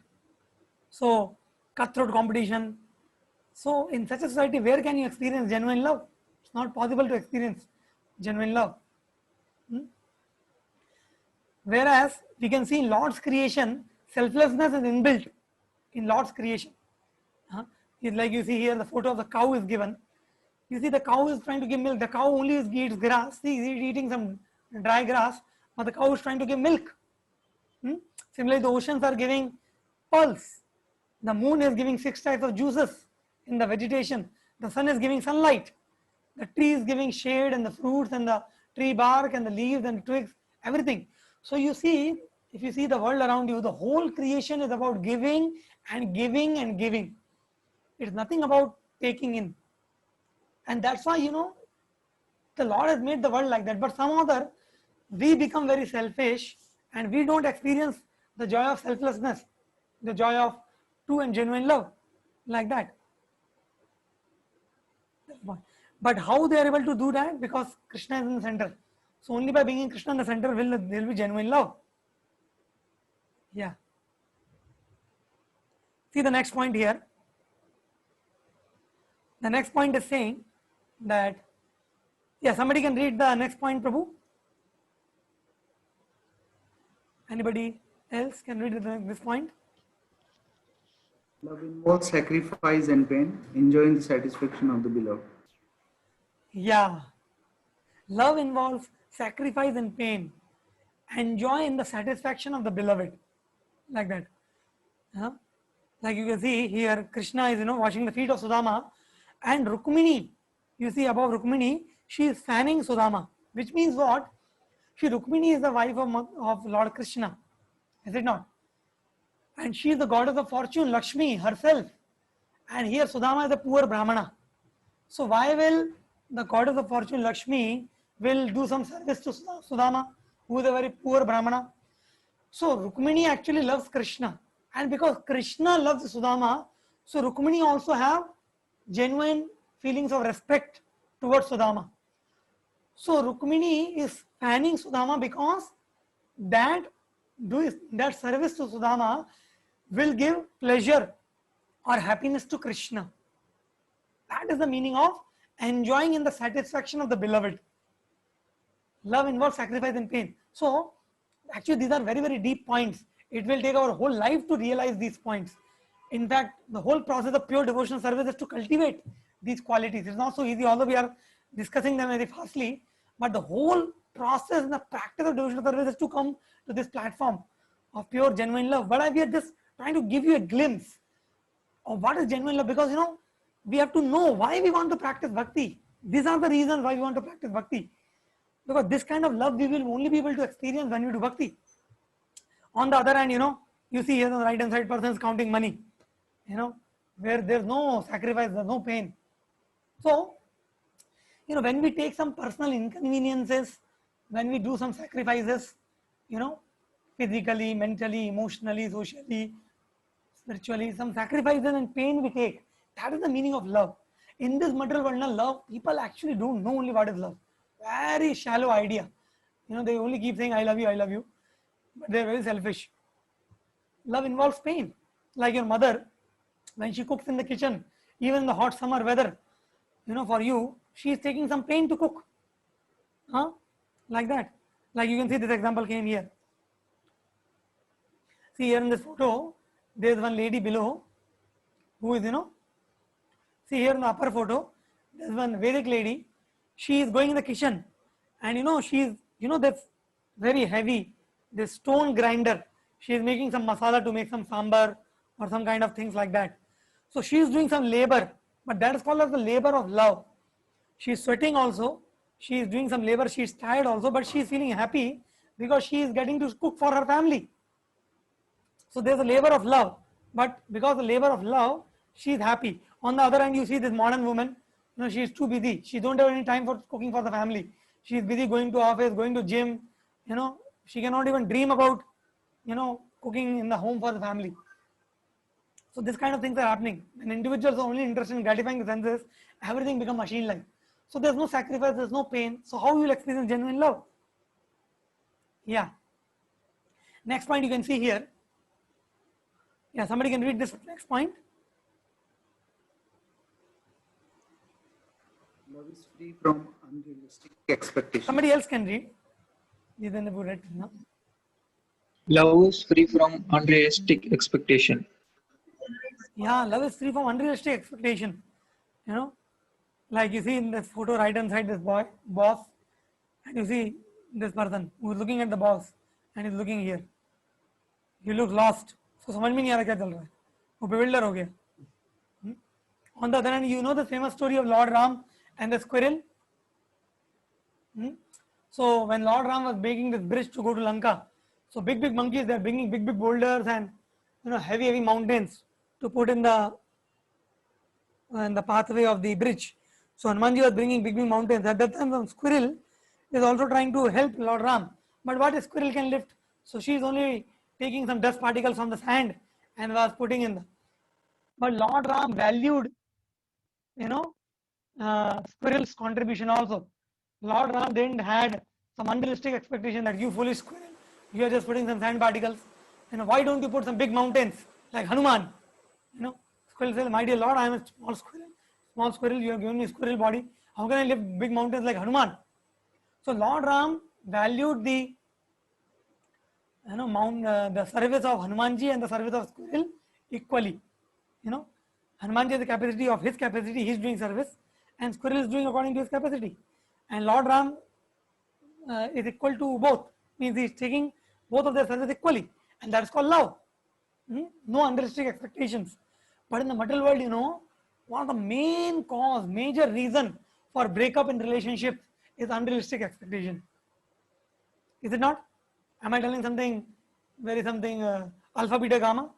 S3: So, cutthroat competition. So, in such a society, where can you experience genuine love? It's not possible to experience genuine love. Whereas, we can see in Lord's creation, selflessness is inbuilt in Lord's creation. It's like you see here, the photo of the cow is given. You see the cow is trying to give milk. The cow only eats grass. See, he's eating some dry grass, but the cow is trying to give milk. Similarly, the oceans are giving pulse. The moon is giving 6 types of juices in the vegetation. The sun is giving sunlight. The tree is giving shade, and the fruits and the tree bark and the leaves and the twigs, everything. So you see, if you see the world around you, the whole creation is about giving and giving and giving. It's nothing about taking in. And that's why, the Lord has made the world like that. But some other, we become very selfish and we don't experience the joy of selflessness, the joy of true and genuine love, like that. But how they are able to do that? Because Krishna is in the center. So only by bringing Krishna in the center will there be genuine love. Yeah. See the next point here. The next point is saying that, somebody can read the next point, Prabhu. Anybody else can read this point?
S7: Love involves sacrifice and pain, enjoying the satisfaction of the beloved.
S3: Yeah. Love involves sacrifice and pain, and joy in the satisfaction of the beloved. Like that. Like you can see here, Krishna is, washing the feet of Sudama, and Rukmini, you see above Rukmini, she is fanning Sudama, which means what? Rukmini is the wife of Lord Krishna, is it not? And she is the goddess of fortune, Lakshmi herself. And here Sudama is a poor Brahmana. So why will the goddess of fortune, Lakshmi, will do some service to Sudama, who is a very poor Brahmana? So Rukmini actually loves Krishna. And because Krishna loves Sudama, so Rukmini also have genuine feelings of respect towards Sudama. So Rukmini is fanning Sudama because that service to Sudama will give pleasure or happiness to Krishna. That is the meaning of enjoying in the satisfaction of the beloved. Love involves sacrifice and pain. So actually these are very, very deep points. It will take our whole life to realize these points. In fact, the whole process of pure devotional service is to cultivate these qualities. It's not so easy, although we are discussing them very fastly, but the whole process and the practice of devotional service is to come to this platform of pure genuine love. But we are just trying to give you a glimpse of what is genuine love, because we have to know why we want to practice bhakti. These are the reasons why we want to practice bhakti, because this kind of love we will only be able to experience when we do bhakti. On the other hand, you see here on the right hand side, person is counting money, where there's no sacrifice, there's no pain. So, when we take some personal inconveniences, when we do some sacrifices, physically, mentally, emotionally, socially, spiritually, some sacrifices and pain we take, that is the meaning of love. In this material world, love, people actually don't know only what is love. Very shallow idea. They only keep saying, I love you, but they're very selfish. Love involves pain. Like your mother, when she cooks in the kitchen, even in the hot summer weather, for you, she is taking some pain to cook. Like that. Like you can see this example came here. See here in this photo, there is one lady below who is, see here in the upper photo, there is one Vedic lady. She is going in the kitchen and she is, that's very heavy, this stone grinder. She is making some masala to make some sambar or some kind of things like that. So she is doing some labor, but that is called as the labor of love. She is sweating also. She is doing some labor. She is tired also, but she is feeling happy because she is getting to cook for her family. So there's a labor of love, but because the labor of love, she is happy. On the other hand, you see this modern woman, she is too busy. She don't have any time for cooking for the family. She is busy going to office, going to gym. She cannot even dream about, cooking in the home for the family. So this kind of things are happening. When individuals are only interested in gratifying the senses, everything becomes machine-like. So there's no sacrifice, there's no pain. So how you will experience genuine love? Yeah. Next point you can see here. Yeah, somebody can read this next point.
S7: Love is free from unrealistic expectations.
S3: Somebody else can read.
S8: Love is free from unrealistic expectation.
S3: Yeah, love is free from unrealistic expectation. Like you see in this photo right hand side, this boss, and you see this person who is looking at the boss and is looking here. He looks lost. So समझ में नहीं आ रहा क्या चल रहा है. वो bewildered हो गया. On the other hand, you know the famous story of Lord Ram and the squirrel. So when Lord Ram was making this bridge to go to Lanka, so big monkeys, they are bringing big boulders and heavy mountains to put in the pathway of the bridge. So Hanumanji was bringing big mountains. At that time, the squirrel is also trying to help Lord Ram. But what a squirrel can lift? So she is only taking some dust particles from the sand and was putting in the. But Lord Ram valued, squirrel's contribution also. Lord Ram didn't had some unrealistic expectation that you foolish squirrel, you are just putting some sand particles. Why don't you put some big mountains like Hanuman? Squirrel says, my dear Lord, I am a small squirrel. Small squirrel, you have given me squirrel body. How can I lift big mountains like Hanuman? So Lord Ram valued the the service of Hanumanji and the service of squirrel equally. Hanumanji has the capacity of his capacity, he is doing service, and squirrel is doing according to his capacity. And Lord Ram is equal to both, means he is taking both of their service equally, and that is called love. No unrealistic expectations. But in the material world, one of the main cause, major reason for breakup in relationships is unrealistic expectation. Is it not? Am I telling something alpha, beta, gamma?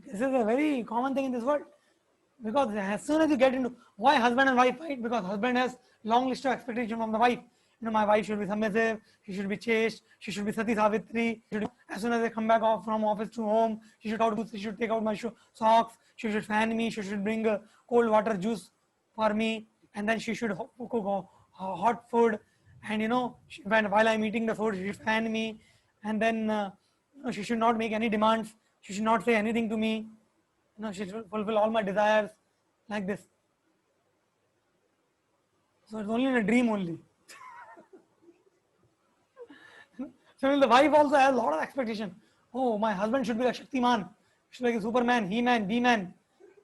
S3: This is a very common thing in this world. Because as soon as you get into why husband and wife fight, because husband has long list of expectations from the wife. My wife should be submissive, she should be chaste, she should be Sati Savitri. As soon as I come back off from office to home, she should take out my socks, she should fan me, she should bring cold water juice for me, and then she should cook hot food. And while I'm eating the food, she should fan me, and then she should not make any demands, she should not say anything to me. She should fulfill all my desires, like this. So it's only in a dream only. So the wife also has a lot of expectation. Oh, my husband should be like Shaktiman, should be like a Superman, He-Man, B-Man,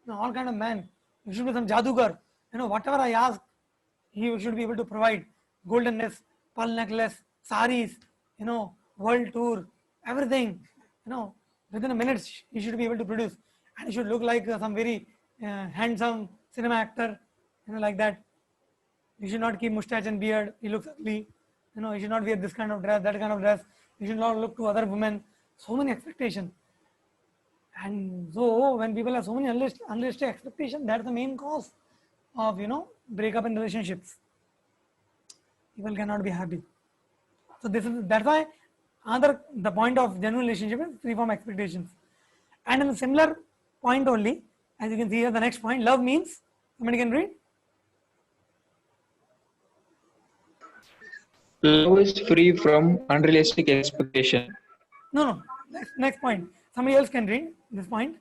S3: all kind of man. He should be some Jadugar. Whatever I ask, he should be able to provide. Golden nest, pearl necklace, saris, world tour, everything. Within a minute, he should be able to produce. And he should look like some very handsome cinema actor, like that. He should not keep mustache and beard. He looks ugly. He should not wear this kind of dress, that kind of dress. He should not look to other women. So many expectations. And so when people have so many unrealistic expectations, that's the main cause of breakup in relationships. People cannot be happy. So that's why the point of genuine relationship is free from expectations. And in a similar point only, as you can see here, the next point, love means, somebody can read?
S8: Love is free from unrealistic expectation.
S3: No. Next point. Somebody else can read this point.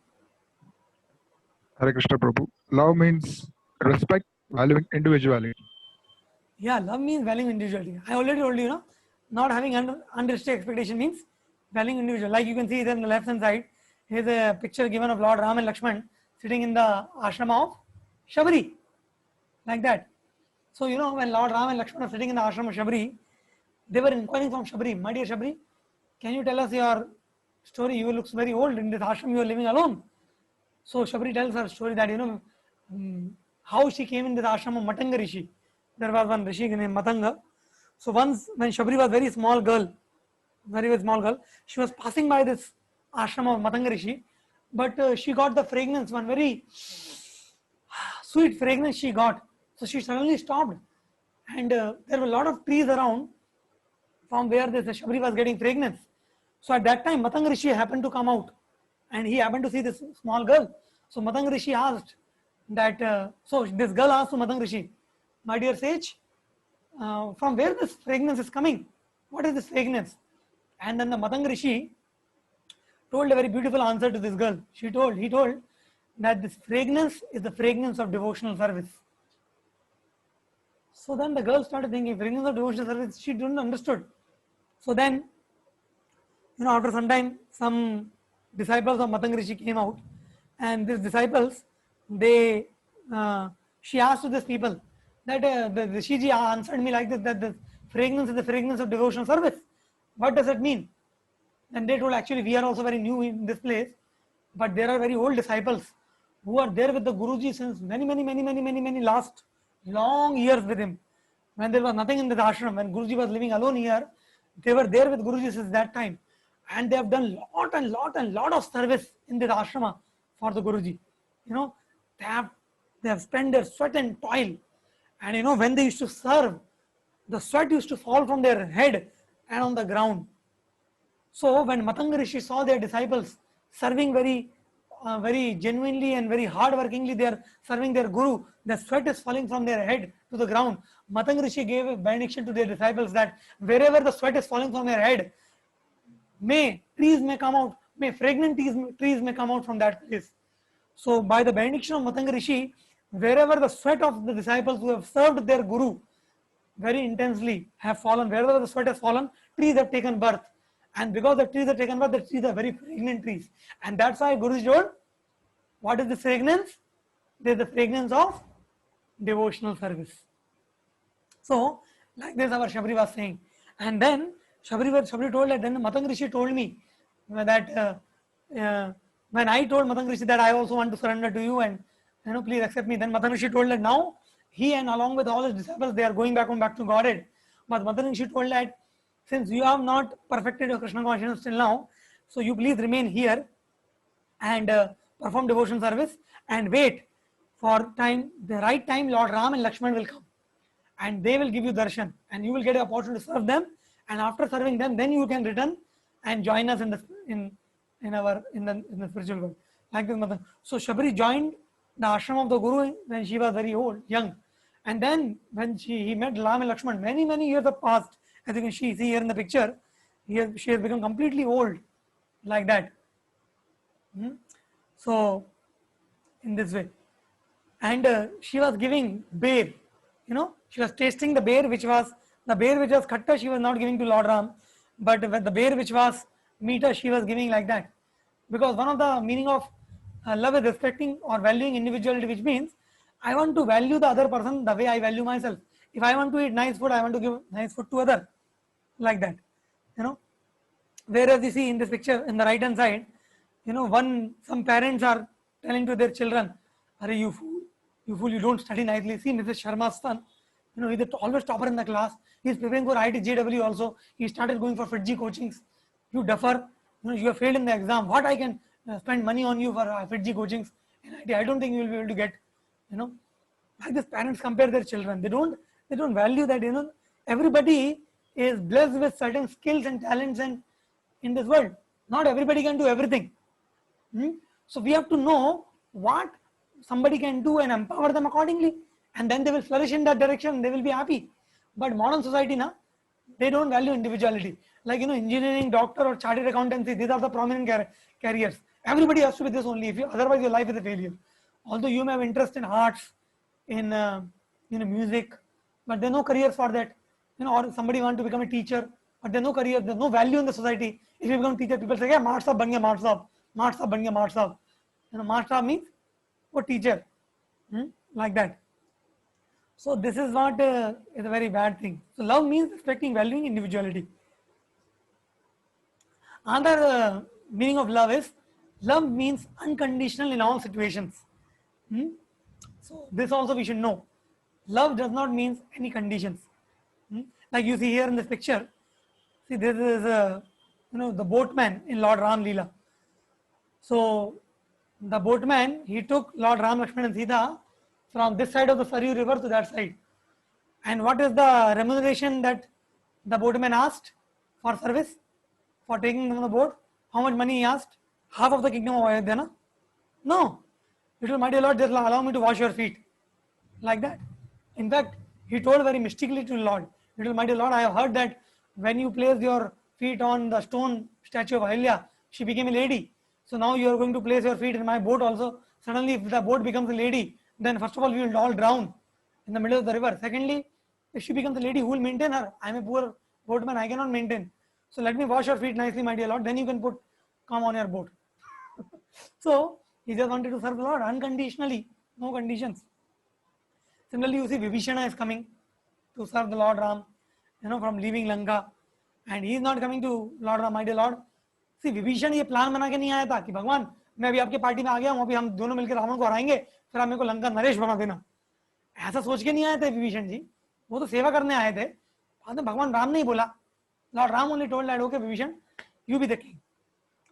S9: Hare Krishna Prabhu. Love means respect, valuing individuality.
S3: Yeah, love means valuing individuality. I already told you, not having unrealistic expectation means valuing individual. Like you can see there on the left hand side, here's a picture given of Lord Ram and Lakshman sitting in the ashrama of Shabri, like that. So when Lord Ram and Lakshman are sitting in the ashrama of Shabri, they were inquiring from Shabri, my dear Shabri, can you tell us your story? You looks very old. In this ashram you are living alone. So Shabri tells her story that, how she came in this ashram of Matanga Rishi. There was one Rishi named Matanga. So once when Shabri was very small girl, very small girl, she was passing by this ashram of Matanga Rishi, but she got the fragrance, one very sweet fragrance she got. So she suddenly stopped, and there were a lot of trees around from where this Shabri was getting fragrance. So at that time, Matanga Rishi happened to come out, and he happened to see this small girl. So Matanga Rishi asked that, so this girl asked to Matanga Rishi, my dear sage, from where this fragrance is coming? What is this fragrance? And then the Matanga Rishi told a very beautiful answer to this girl. He told that this fragrance is the fragrance of devotional service. So then the girl started thinking, fragrance of devotional service, she didn't understood. So then, after some time, some disciples of Matanga Rishi came out, and these disciples, she asked to these people that the Rishiji answered me like this, that the fragrance is the fragrance of devotional service. What does it mean? And they told, actually we are also very new in this place, but there are very old disciples who are there with the Guruji since many last long years with him. When there was nothing in the ashram, when Guruji was living alone here, they were there with Guruji since that time, and they have done lot of service in the ashrama for the Guruji. They have spent their sweat and toil, and when they used to serve, the sweat used to fall from their head and on the ground. So when Matanga Rishi saw their disciples serving very genuinely and very hardworkingly, they are serving their Guru, the sweat is falling from their head to the ground. Matanga Rishi gave a benediction to their disciples that wherever the sweat is falling from their head, may trees may come out, may fragrant trees may come out from that place. So by the benediction of Matanga Rishi, wherever the sweat of the disciples who have served their Guru very intensely have fallen, wherever the sweat has fallen, trees have taken birth. And because the trees are taken birth, the trees are very fragrant trees. And that's why Guruji told, what is the fragrance? There is the fragrance of devotional service. So, like this our Shabri was saying. And then Shabri told that, then Matanga Rishi told me that when I told Matanga Rishi that I also want to surrender to you and please accept me, then Matanga Rishi told that now he and along with all his disciples, they are going back to Godhead. But Matanga Rishi told that since you have not perfected your Krishna consciousness till now, so you please remain here and perform devotion service and wait for the right time. Lord Ram and Lakshman will come and they will give you darshan and you will get an opportunity to serve them, and after serving them, then you can return and join us in the spiritual world. Like this Mother. So Shabri joined the ashram of the Guru when she was very young, and then when he met Ram and Lakshman, many years have passed. As you can see here in the picture, she has become completely old, like that. So, in this way, and she was giving bear. She was tasting the bear, which was khatta. She was not giving to Lord Ram, but the bear which was meeta, she was giving like that. Because one of the meaning of love is respecting or valuing individuality, which means I want to value the other person the way I value myself. If I want to eat nice food, I want to give nice food to other, like that. Whereas you see in this picture in the right hand side, some parents are telling to their children, "Are you fool, you don't study nicely." See Mrs. Sharma's son, he's always topper in the class. He's preparing for IIT JW also. He started going for FITGI coachings. You duffer, you have failed in the exam. What I can spend money on you for FITGI coachings? I don't think you will be able to get. Like this, parents compare their children. They don't value that. Everybody is blessed with certain skills and talents and in this world. Not everybody can do everything. So we have to know what somebody can do and empower them accordingly, and then they will flourish in that direction. They will be happy. But modern society, they don't value individuality. Like engineering, doctor, or chartered accountancy. These are the prominent careers. Everybody has to be this only. Otherwise, your life is a failure. Although you may have interest in arts, in music, but there are no careers for that. Or somebody want to become a teacher, but there are no career. There's no value in the society. If you become a teacher, people say, "Yeah, Mart Sahab ban gaya, Mart Sahab. Mart Sahab ban gaya, Mart Sahab." Mart Sahab means what teacher, like that. So this is what is a very bad thing. So love means respecting, valuing individuality. Another meaning of love is love means unconditional in all situations. Hmm? So this also we should know. Love does not mean any conditions. Hmm? Like you see here in this picture, see this is the boatman in Lord Ram Leela. So the boatman, he took Lord Ram, Lakshman and Sita from this side of the Saryu river to that side. And what is the remuneration that the boatman asked for service, for taking them on the boat? How much money he asked? Half of the kingdom of Ayodhya, na? No. He told, my dear Lord, just allow me to wash your feet. Like that. In fact, he told very mystically to Lord, he told, my dear Lord, I have heard that when you placed your feet on the stone statue of Ahilya, she became a lady. So now you are going to place your feet in my boat also. Suddenly, if the boat becomes a lady, then first of all, we will all drown in the middle of the river. Secondly, if she becomes a lady, who will maintain her? I am a poor boatman, I cannot maintain. So let me wash your feet nicely, my dear Lord, then you can come on your boat. So he just wanted to serve the Lord unconditionally, no conditions. Similarly, you see Vibhishana is coming to serve the Lord Ram, from leaving Lanka, and he is not coming to Lord Ram, my dear Lord. See, Vibhishan ये plan बना के नहीं आया था कि भगवान मैं अभी आपके पार्टी में आ गया हूँ, अभी हम दोनों मिलकर रावण को हराएंगे, फिर आप मेरे को लंका नरेश बना देना. ऐसा सोच के नहीं आए थे विभीषण जी, वो तो सेवा करने आए थे. बाद में भगवान राम ने ही बोला, Lord Ram only told that okay Vibhishan you be the king.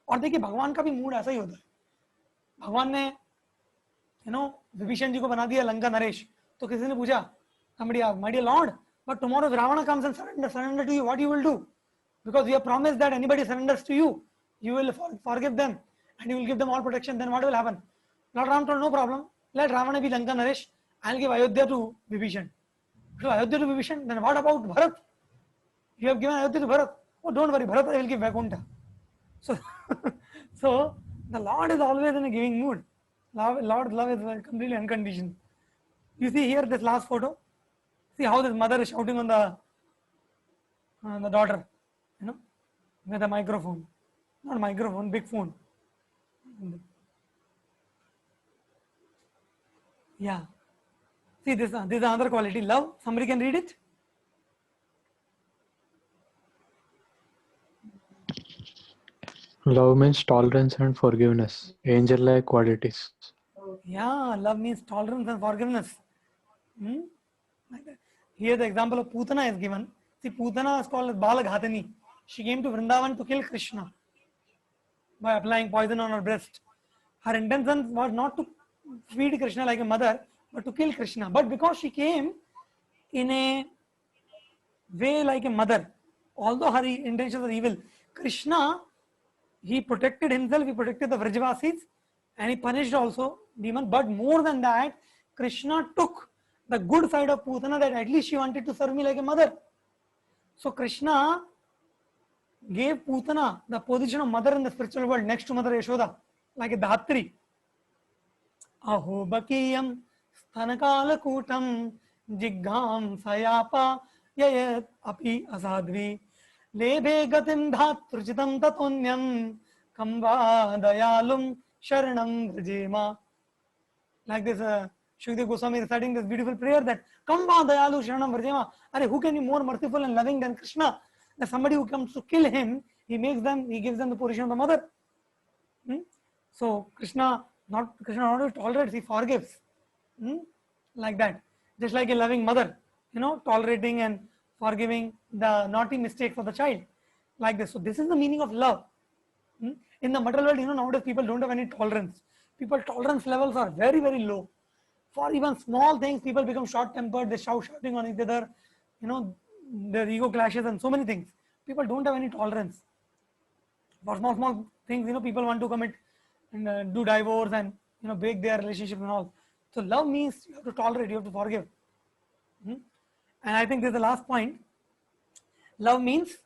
S3: और देखिए भगवान का भी मूड ऐसा ही होता है. भगवान ने विभीषण जी को बना दिया लंका नरेश, तो किसी ने पूछा, somebody asked, my dear Lord, but tomorrow if Ravana comes and surrender to you, what you will do? Because you have promised that anybody surrenders to you, you will forgive them and you will give them all protection. Then what will happen? Lord Ram told, no problem. Let Ravana be Lanka Naresh. I will give Ayodhya to Vibhishan. So Ayodhya to Vibhishan. Then what about Bharat? You have given Ayodhya to Bharat. Oh, don't worry, Bharat I will give Vaikuntha. So, so the Lord is always in a giving mood. Lord's love is completely unconditional. You see here this last photo. See how this mother is shouting on the daughter, with a microphone. Not microphone, big phone. Yeah. See this is another quality. Love. Somebody can read it?
S8: Love means tolerance and forgiveness, angel-like qualities.
S3: Yeah, love means tolerance and forgiveness. Like that. Here the example of Putana is given. See, Putana is called as Balaghatani. She came to Vrindavan to kill Krishna by applying poison on her breast. Her intention was not to feed Krishna like a mother, but to kill Krishna. But because she came in a way like a mother, although her intentions are evil, Krishna, he protected himself, he protected the Vrajavasis, and he punished also demon. But more than that, Krishna took the good side of Putana, that at least she wanted to serve me like a mother. So Krishna gave Putana the position of mother in the spiritual world, next to Mother Yashoda, like a Dhatri. Aho bakiyam sthanakalakutam jigham sayapa yayat api asadvi lebhe gatim dhatruchitam tatonyam kamba dayalum sharanam vrajema. Like this, Shukdev Goswami is reciting this beautiful prayer that Kamba dayalu sharanam vrajema. Are who can be more merciful and loving than Krishna? That somebody who comes to kill him, he gives them the position of the mother. So Krishna not only tolerates, he forgives. Like that. Just like a loving mother, tolerating and forgiving the naughty mistakes of the child. Like this. So this is the meaning of love. In the material world, nowadays people don't have any tolerance. People's tolerance levels are very, very low. For even small things, people become short-tempered, they shouting on each other, their ego clashes and so many things. People don't have any tolerance. For small things, people want to commit and do divorce and, break their relationship and all. So love means you have to tolerate, you have to forgive. And I think this is the last point. Love means,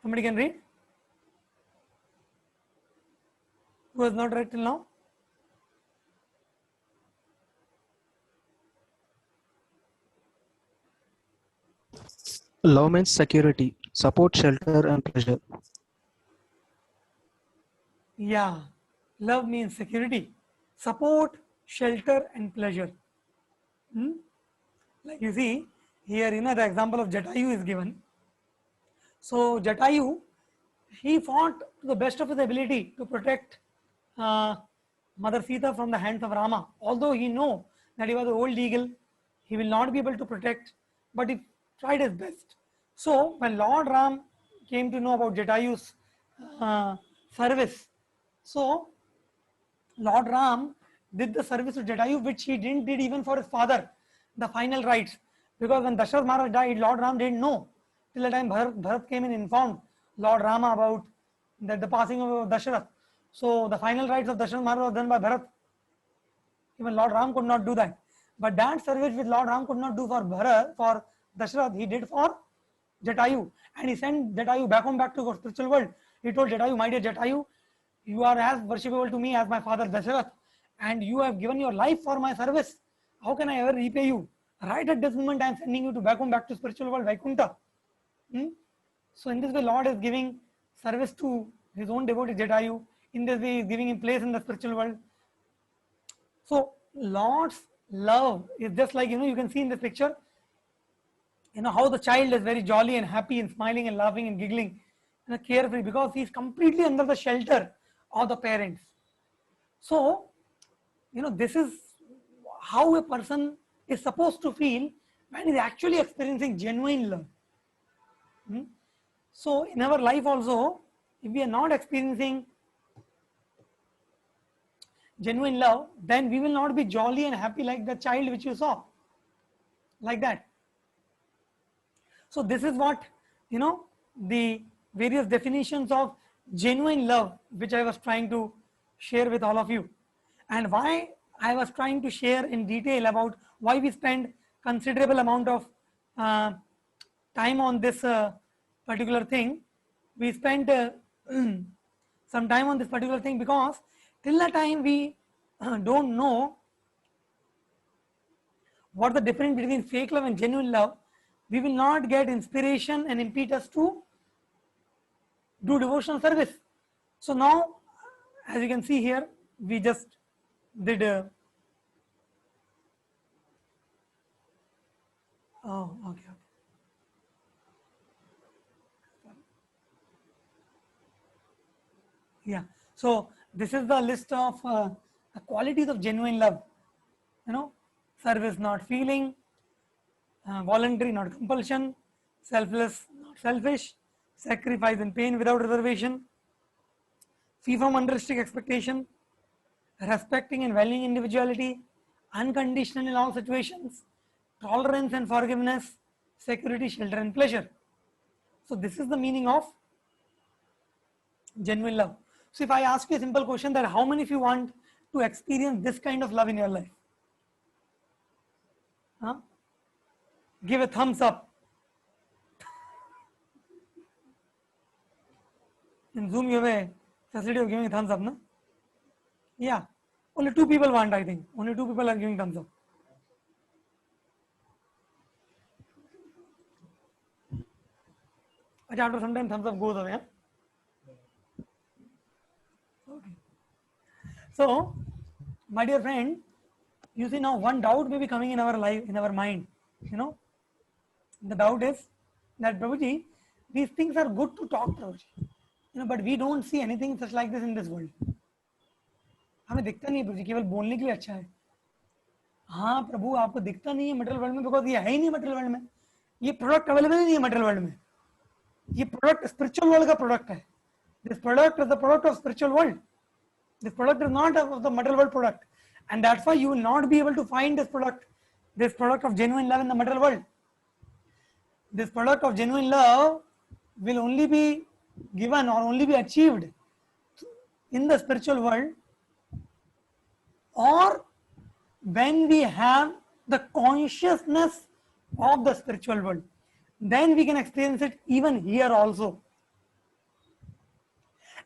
S3: somebody can read? Who has not read till now?
S10: Love means security, support, shelter, and pleasure.
S3: Yeah, love means security, support, shelter, and pleasure. Like you see here, the example of Jatayu is given. So Jatayu, he fought to the best of his ability to protect Mother Sita from the hands of Rama. Although he know that he was an old eagle, he will not be able to protect, but he tried his best. So when Lord Ram came to know about Jatayu's service, so Lord Ram did the service to Jatayu which he didn't did even for his father, the final rites. Because when Dasharath Maharaj died, Lord Ram didn't know. Till the time Bharat came and informed Lord Rama about that the passing of Dasharath. So the final rites of Dasharath Maharaj was done by Bharat. Even Lord Ram could not do that. But that service which Lord Ram could not do for Bharat, for Dasharath, he did for Jatayu. And he sent Jatayu back home, back to the spiritual world. He told Jatayu, my dear Jatayu, you are as worshipable to me as my father Dasharath, and you have given your life for my service. How can I ever repay you? Right at this moment, I am sending you to back home, back to spiritual world, Vaikuntha. So in this way, Lord is giving service to his own devotee Jatayu. In this way, he is giving him place in the spiritual world. So Lord's love is just like, you can see in this picture, how the child is very jolly and happy and smiling and laughing and giggling, carefree, because he is completely under the shelter of the parents. So, this is how a person is supposed to feel when he is actually experiencing genuine love. So in our life also, if we are not experiencing genuine love, then we will not be jolly and happy like the child which you saw, like that. So this is what, the various definitions of genuine love which I was trying to share with all of you, and why I was trying to share in detail about why we spend considerable amount of time on this particular thing. We spent some time on this particular thing because till the time we don't know what the difference between fake love and genuine love, we will not get inspiration and impetus to do devotional service. So now, as you can see here, we just did okay. Yeah, so this is the list of the qualities of genuine love. Service, not feeling, voluntary, not compulsion, selfless, not selfish, sacrifice and pain without reservation, free from unrealistic expectation, respecting and valuing individuality, unconditional in all situations, tolerance and forgiveness, security, shelter and pleasure. So this is the meaning of genuine love. So if I ask you a simple question that how many of you want to experience this kind of love in your life? Give a thumbs up. In Zoom you have a facility of giving a thumbs up, no? Yeah, only 2 people want, I think. Only 2 people are giving thumbs up. After some time thumbs up goes away. Okay. So, my dear friend, you see now one doubt may be coming in our life, in our mind. The doubt is that Prabhuji, these things are good to talk, Prabhuji. But we don't see anything such like this in this world. हमें दिखता नहीं है प्रभु जी, केवल बोलने के लिए अच्छा है. हाँ प्रभु, आपको दिखता नहीं है मटेरियल वर्ल्ड में बिकॉज ये है ही नहीं मटेरियल वर्ल्ड में. ये प्रोडक्ट अवेलेबल नहीं है मटेरियल वर्ल्ड में. ये प्रोडक्ट स्पिरिचुअल वर्ल्ड का प्रोडक्ट है. This product is the product of spiritual world. This product is not of the material world product, and that's why you will not be able to find this product of genuine love in the material world. This product of genuine love will only be given or only be achieved in the spiritual world, or when we have the consciousness of the spiritual world, then we can experience it even here also.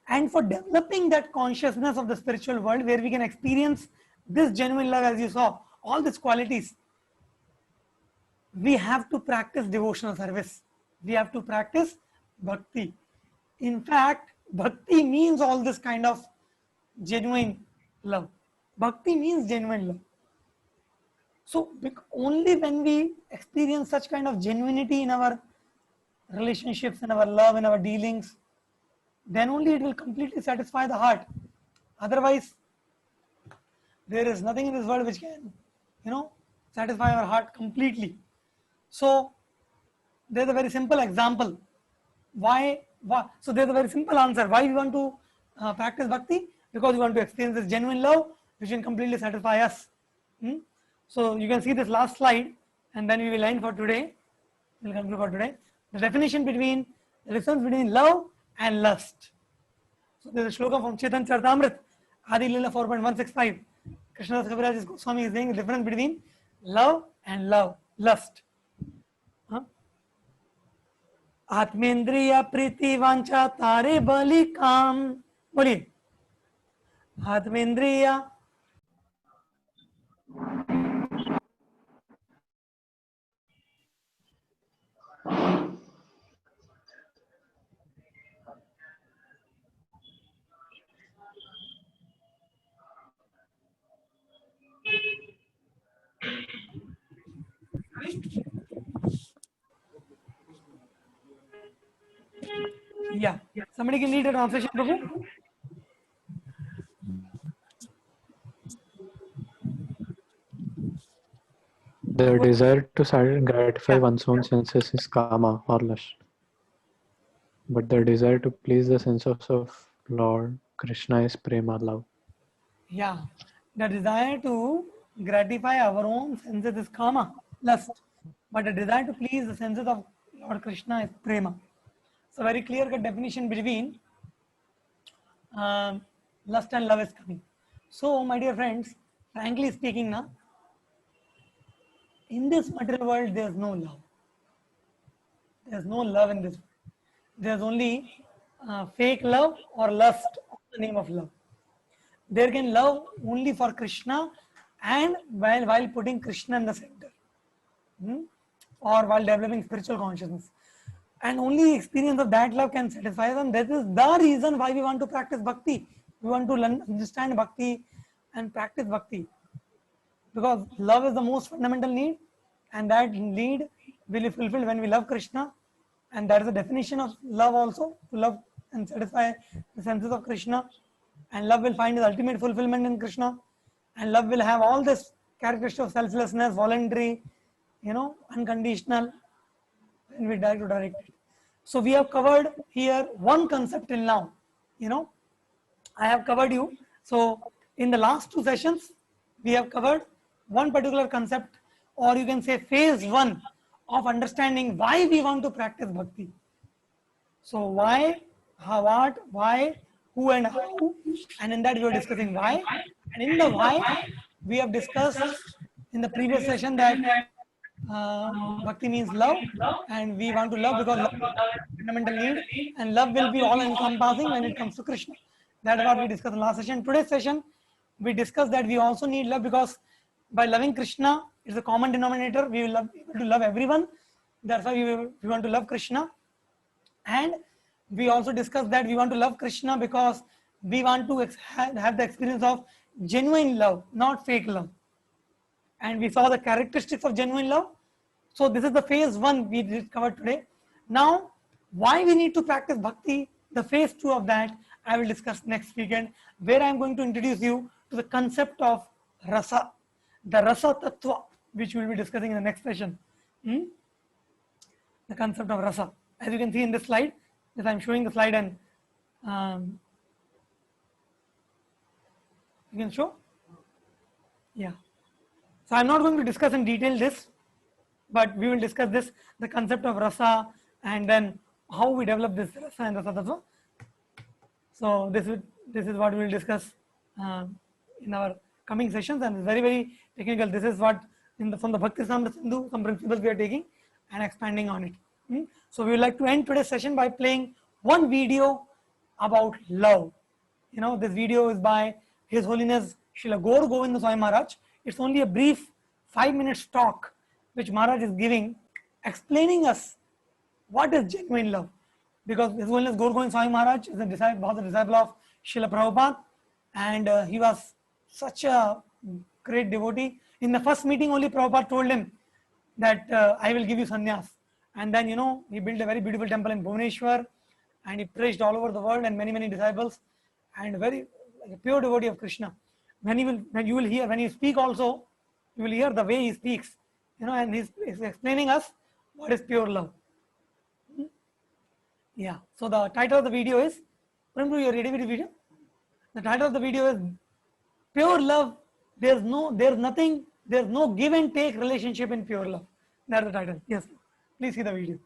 S3: And for developing that consciousness of the spiritual world where we can experience this genuine love, as you saw, all these qualities, we have to practice devotional service. We have to practice bhakti. In fact, bhakti means all this kind of genuine love. Bhakti means genuine love. So only when we experience such kind of genuinity in our relationships, in our love, in our dealings, then only it will completely satisfy the heart. Otherwise, there is nothing in this world which can, satisfy our heart completely. So there's a very simple example. Why? So there's a very simple answer. Why we want to practice bhakti? Because we want to experience this genuine love which can completely satisfy us. So you can see this last slide, and then we will end for today. We'll conclude for today. The definition between the difference between love and lust. So there's a shloka from Chaitanya Charitamrita, Adi Lila 4.165. Krishnadas Kaviraj Goswami is saying the difference between love and lust. आत्मेंद्रिय प्रीति वांछा तारे बलि काम, बोलिए आत्मेंद्रिय Yeah. Somebody can lead a translation, Prabhu.
S10: The desire to gratify one's own senses is kama or lust. But the desire to please the senses of Lord Krishna is prema, love.
S3: Yeah. The desire to gratify our own senses is kama, lust. But the desire to please the senses of Lord Krishna is prema. So very clear-cut definition between lust and love is coming. So my dear friends, frankly speaking now, in this material world there is no love. There is no love in this world. There is only fake love or lust of the name of love. There can love only for Krishna and while putting Krishna in the center, or while developing spiritual consciousness. And only experience of that love can satisfy them. That is the reason why we want to practice bhakti. We want to learn, understand bhakti and practice bhakti. Because love is the most fundamental need, and that need will be fulfilled when we love Krishna. And that is the definition of love also, to love and satisfy the senses of Krishna. And love will find its ultimate fulfillment in Krishna. And love will have all this characteristic of selflessness, voluntary, unconditional, when we direct to direct it. So we have covered here one concept till now. I have covered you. So in the last two sessions, we have covered one particular concept, or you can say phase one of understanding why we want to practice bhakti. So why, how, what, why, who and how, and in that we were discussing why. And in the why, we have discussed in the previous session that bhakti means love, and we want to love because love is a fundamental need, and love will be all encompassing when it comes to Krishna. That is what we discussed in last session. Today's session, we discussed that we also need love because by loving Krishna, it's a common denominator. We will be able to love everyone. That's why we want to love Krishna. And we also discussed that we want to love Krishna because we want to have the experience of genuine love, not fake love. And we saw the characteristics of genuine love. So this is the phase one we discovered today. Now, why we need to practice bhakti, the phase two of that, I will discuss next weekend, where I am going to introduce you to the concept of rasa, the rasa tattva, which we will be discussing in the next session. The concept of rasa. As you can see in this slide, as I am showing the slide, and you can show? Yeah. So I'm not going to discuss in detail this, but we will discuss this, the concept of rasa, and then how we develop this rasa and rasa tattva. So this is what we will discuss in our coming sessions, and it's very, very technical. This is what from the Bhakti Samrita Sindhu, some principles we are taking and expanding on it. So we would like to end today's session by playing one video about love. This video is by His Holiness Srila Gaur Govinda Swami Maharaj. It's only a brief 5-minute talk which Maharaj is giving, explaining us what is genuine love. Because His Holiness Gaur Govinda Swami Maharaj is a disciple of Srila Prabhupada, and he was such a great devotee. In the first meeting only, Prabhupada told him that I will give you sannyas. And then, he built a very beautiful temple in Bhubaneswar, and he preached all over the world, and many, many disciples, and very like a pure devotee of Krishna. When you will hear, when you speak also, you will hear the way he speaks, and he's explaining us what is pure love. Yeah. So the title of the video is, Prabhu, you are ready with the video? The title of the video is Pure Love. There's no give and take relationship in pure love. That's the title. Yes. Please see the video.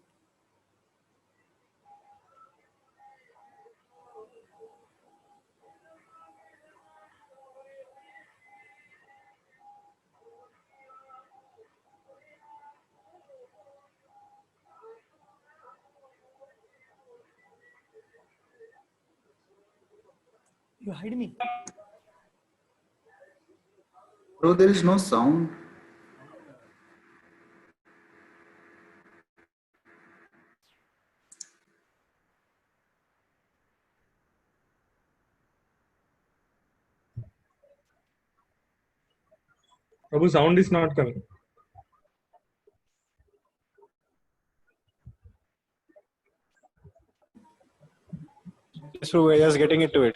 S3: You hide me.
S7: Bro, there is no sound.
S4: Prabhu, sound is not coming.
S10: Yes, Prabhu, we're just getting into it.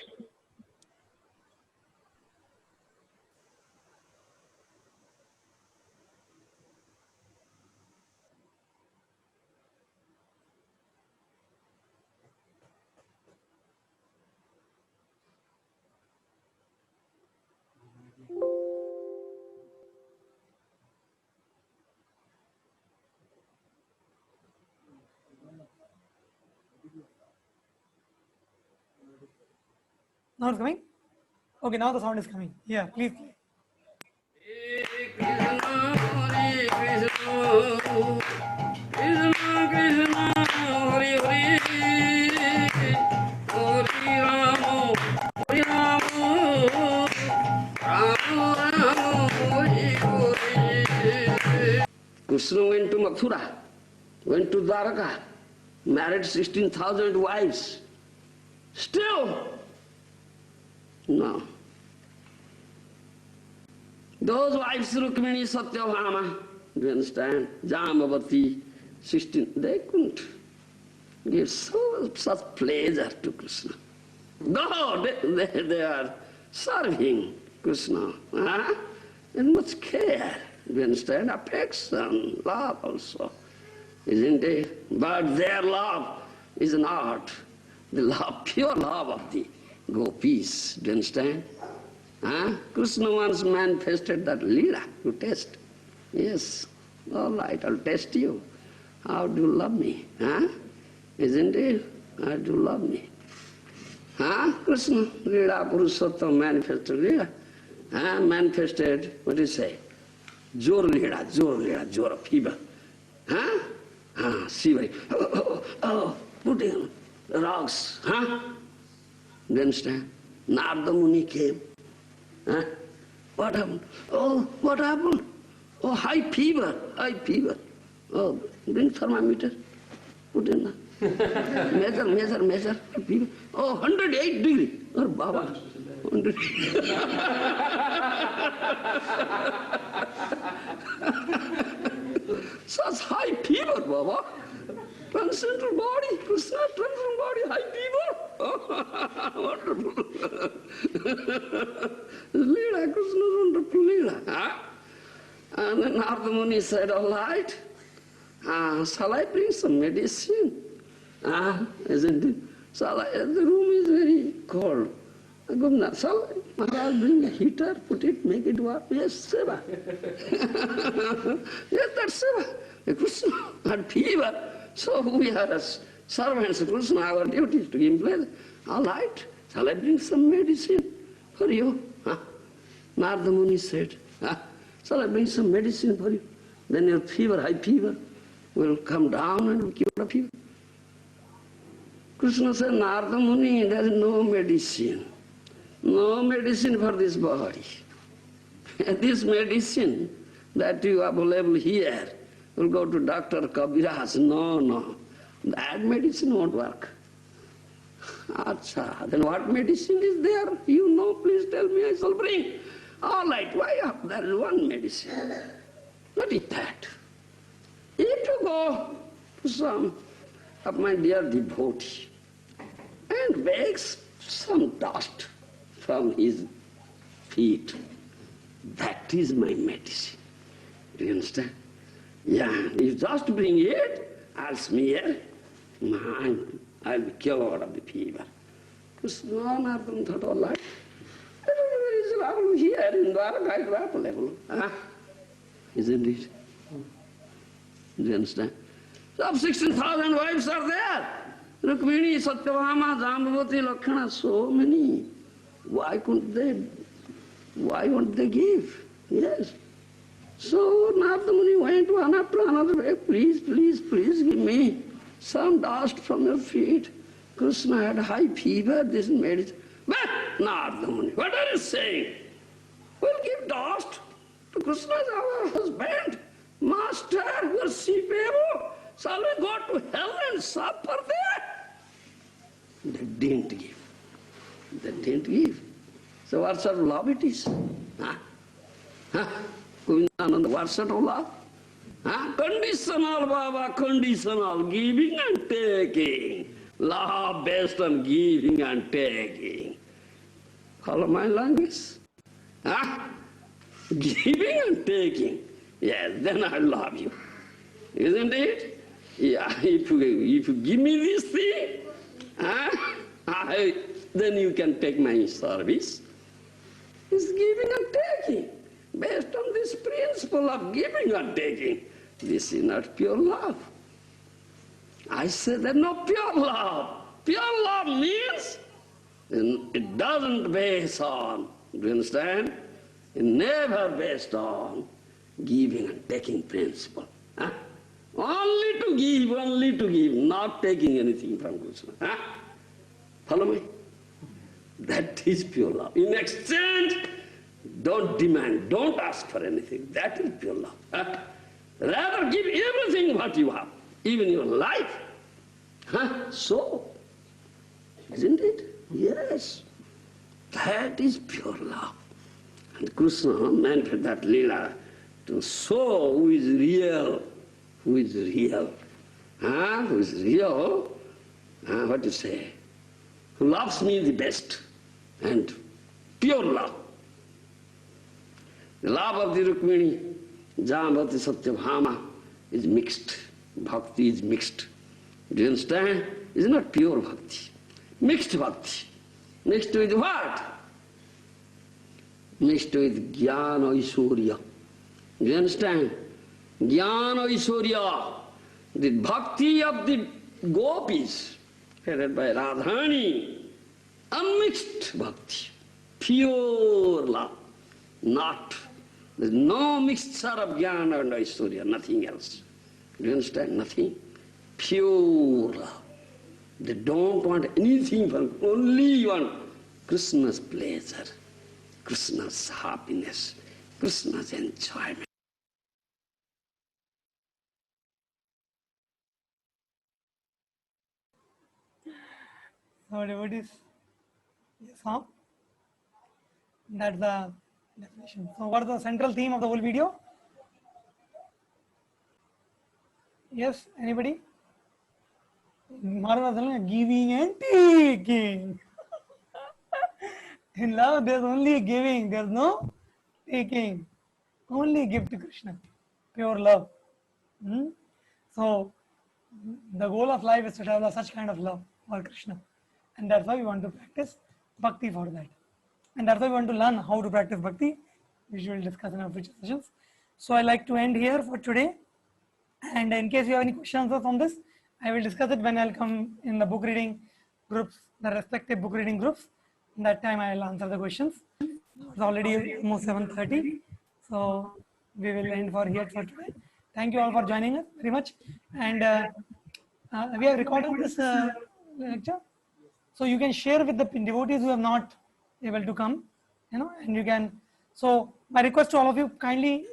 S3: Now it's coming? Okay, now the sound is coming. Yeah, please.
S11: Krishna went to Mathura, went to Dwaraka, married 16,000 wives. Still, no. Those wives, Rukmini, Satyabhama, do you understand? Jamavati, 16, they couldn't give such pleasure to Krishna. No, they are serving Krishna. Huh? And much care, do you understand? Affection, love also, isn't it? But their love is not the love, pure love of the gopis, do you understand? Huh? Krishna once manifested that Leela to test. Yes, all right, I'll test you. How do you love me? Huh? Isn't it? How do you love me? Huh? Krishna, Leela, Purushottam manifested Leela. Huh? Manifested, what do you say? Jor Leela, Jor fever. Huh? Shivering. Putting rocks. Huh? Do you understand? Narada Muni came. Huh? What happened? Oh, what happened? Oh, high fever. Oh, bring thermometer. Put in. Measure. Fever. Oh, 108 degree. Oh, Baba. 100. Such high fever, Baba. Transcendental body, Krishna, transcendental body, high fever. Oh, wonderful. Leela, Krishna's wonderful Leela. Huh? And then Narada Muni said, all right, shall I bring some medicine? Isn't it? The room is very cold. Governor, shall I bring a heater, put it, make it warm? Yes, Seva. Yes, that's Seva. Krishna had fever. So we are as servants of Krishna, our duty is to give him pleasure. All right, shall I bring some medicine for you? Narada Muni said, shall I bring some medicine for you? Then your fever, high fever, will come down and will cure the fever. Krishna said, Narada Muni, there is no medicine. No medicine for this body. This medicine that you have available here will go to Dr. Kabiraj. No. That medicine won't work. Acha, then what medicine is there? You know, please tell me, I shall bring. All right, why? There is one medicine. What is that? If you go to some of my dear devotee and begs some dust from his feet. That is my medicine. Do you understand? Yeah, you just bring it, I'll smear, I'll be cured of the fever. Krishna Nardan thought, all right. It is around here in Dwarka, it's available. Isn't it? Do you understand? So 16,000 wives are there. Rukmini, Satyabhama, Jambavati, Lakshmana, so many. Why won't they give? Yes. So Narada Muni went one after another way, please, please, please give me some dust from your feet. Krishna had high fever, this medicine. But Narada Muni, what are you saying? We'll give dust to Krishna as our husband, master, worshipable. Shall we go to hell and suffer there? They didn't give. They didn't give. So what sort of love it is? Govindananda, what sort of love? Conditional, Baba, conditional, giving and taking. Love based on giving and taking. Follow my language? Giving and taking. Yes, then I love you. Isn't it? Yeah, if you give me this thing, then you can take my service. It's giving and taking. Based on this principle of giving and taking, this is not pure love. I say that no pure love. Pure love means it doesn't base on, do you understand? It never based on giving and taking principle. Only to give, not taking anything from Krishna. Follow me? That is pure love. In exchange, don't demand, don't ask for anything. That is pure love. Rather give everything what you have, even your life. So, isn't it? Yes. That is pure love. And Krishna manifested that lila to show who is real. Who is real? Who is real? What to say? Who loves me the best. And pure love. The love of the Rukmini, Jambavati, Satyabhama is mixed. Bhakti is mixed. Do you understand? It's not pure bhakti. Mixed bhakti. Mixed with what? Mixed with Jnana Aishwarya. Do you understand? Jnana Aishwarya. The bhakti of the gopis, headed by Radhani. Unmixed bhakti. Pure love. Not. There's no mixture of Jnana and Aishwarya, nothing else. Do you understand? Nothing. Pure love. They don't want anything from, only want Krishna's pleasure, Krishna's happiness, Krishna's enjoyment.
S3: So devotees, yes, that's the definition. So what is the central theme of the whole video? Yes, anybody? Giving and taking. In love, there's only giving, there's no taking. Only give to Krishna. Pure love. So, the goal of life is to develop such kind of love for Krishna. And that's why we want to practice bhakti for that. And that's why we want to learn how to practice bhakti, which we will discuss in our future sessions. So, I like to end here for today. And in case you have any questions from this, I will discuss it when I'll come in the book reading groups, the respective book reading groups. In that time, I will answer the questions. It's already almost 7:30. So, we will end for here for today. Thank you all for joining us very much. And we are recording this lecture. So, you can share with the devotees who have not able to come, and you can. So, my request to all of you, kindly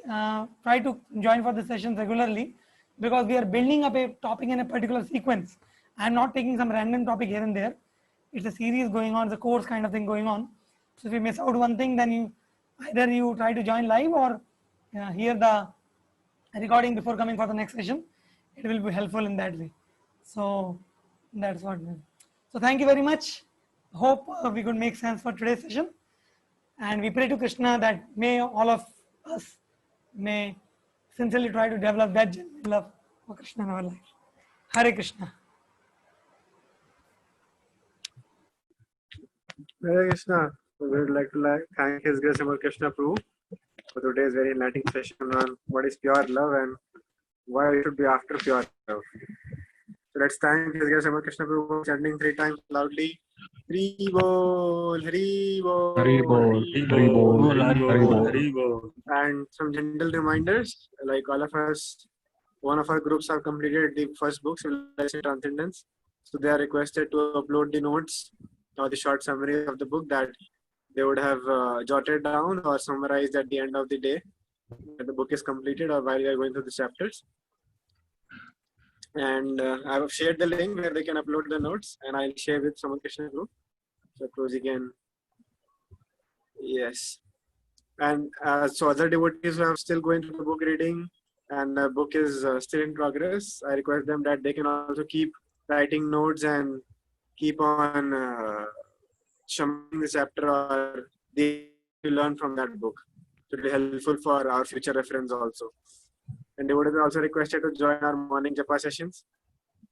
S3: try to join for the sessions regularly, because we are building up a topic in a particular sequence. I am not taking some random topic here and there. It's a series going on, it's a course kind of thing going on. So if you miss out one thing, then either you try to join live or hear the recording before coming for the next session. it will be helpful in that way. So that's what. So thank you very much. Hope we could make sense for today's session, and we pray to Krishna that may all of us may sincerely try to develop that genuine love for Krishna in our life. Hare Krishna.
S2: Hare Krishna. We would like to thank His Grace Amar Krishna Prabhu for today's very enlightening session on what is pure love and why we should be after pure love. So let's thank His Grace Amar Krishna Prabhu chanting 3 times loudly. Hari Bol, Hari Bol,
S9: Hari Bol, Hari Bol, Hari Bol.
S2: And some gentle reminders, like all of us, one of our groups have completed the first book, Civilization Transcendence. So they are requested to upload the notes or the short summary of the book that they would have jotted down or summarized at the end of the day when the book is completed or while we are going through the chapters. And I have shared the link where they can upload the notes, and I'll share with Saman Krishna group. So Prabhuji can, yes. And so other devotees who are still going through the book reading and the book is still in progress, I request them that they can also keep writing notes and keep on shamming the chapter or they learn from that book. It will be helpful for our future reference also. And they would have also requested to join our morning japa sessions.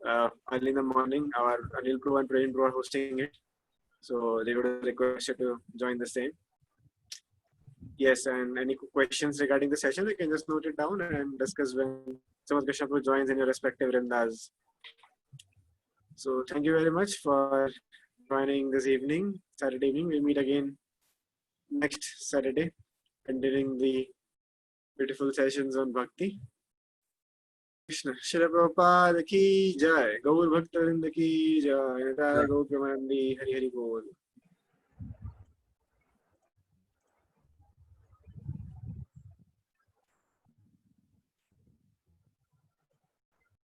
S2: Early in the morning, our Anil Prabhu and Praveen Prabhu are hosting it. So they would have requested to join the same. Yes, and any questions regarding the session, you can just note it down and discuss when Samat Krishna Prabhu joins in your respective vrindas. So thank you very much for joining this evening, Saturday evening. We'll meet again next Saturday, continuing the beautiful sessions on Bhakti. Krishna, Shri Prabhupada ki jai, Gaur Bhakta Vrinda ki jai, Nitya Gaur Premanandi, Hari Hari Bol.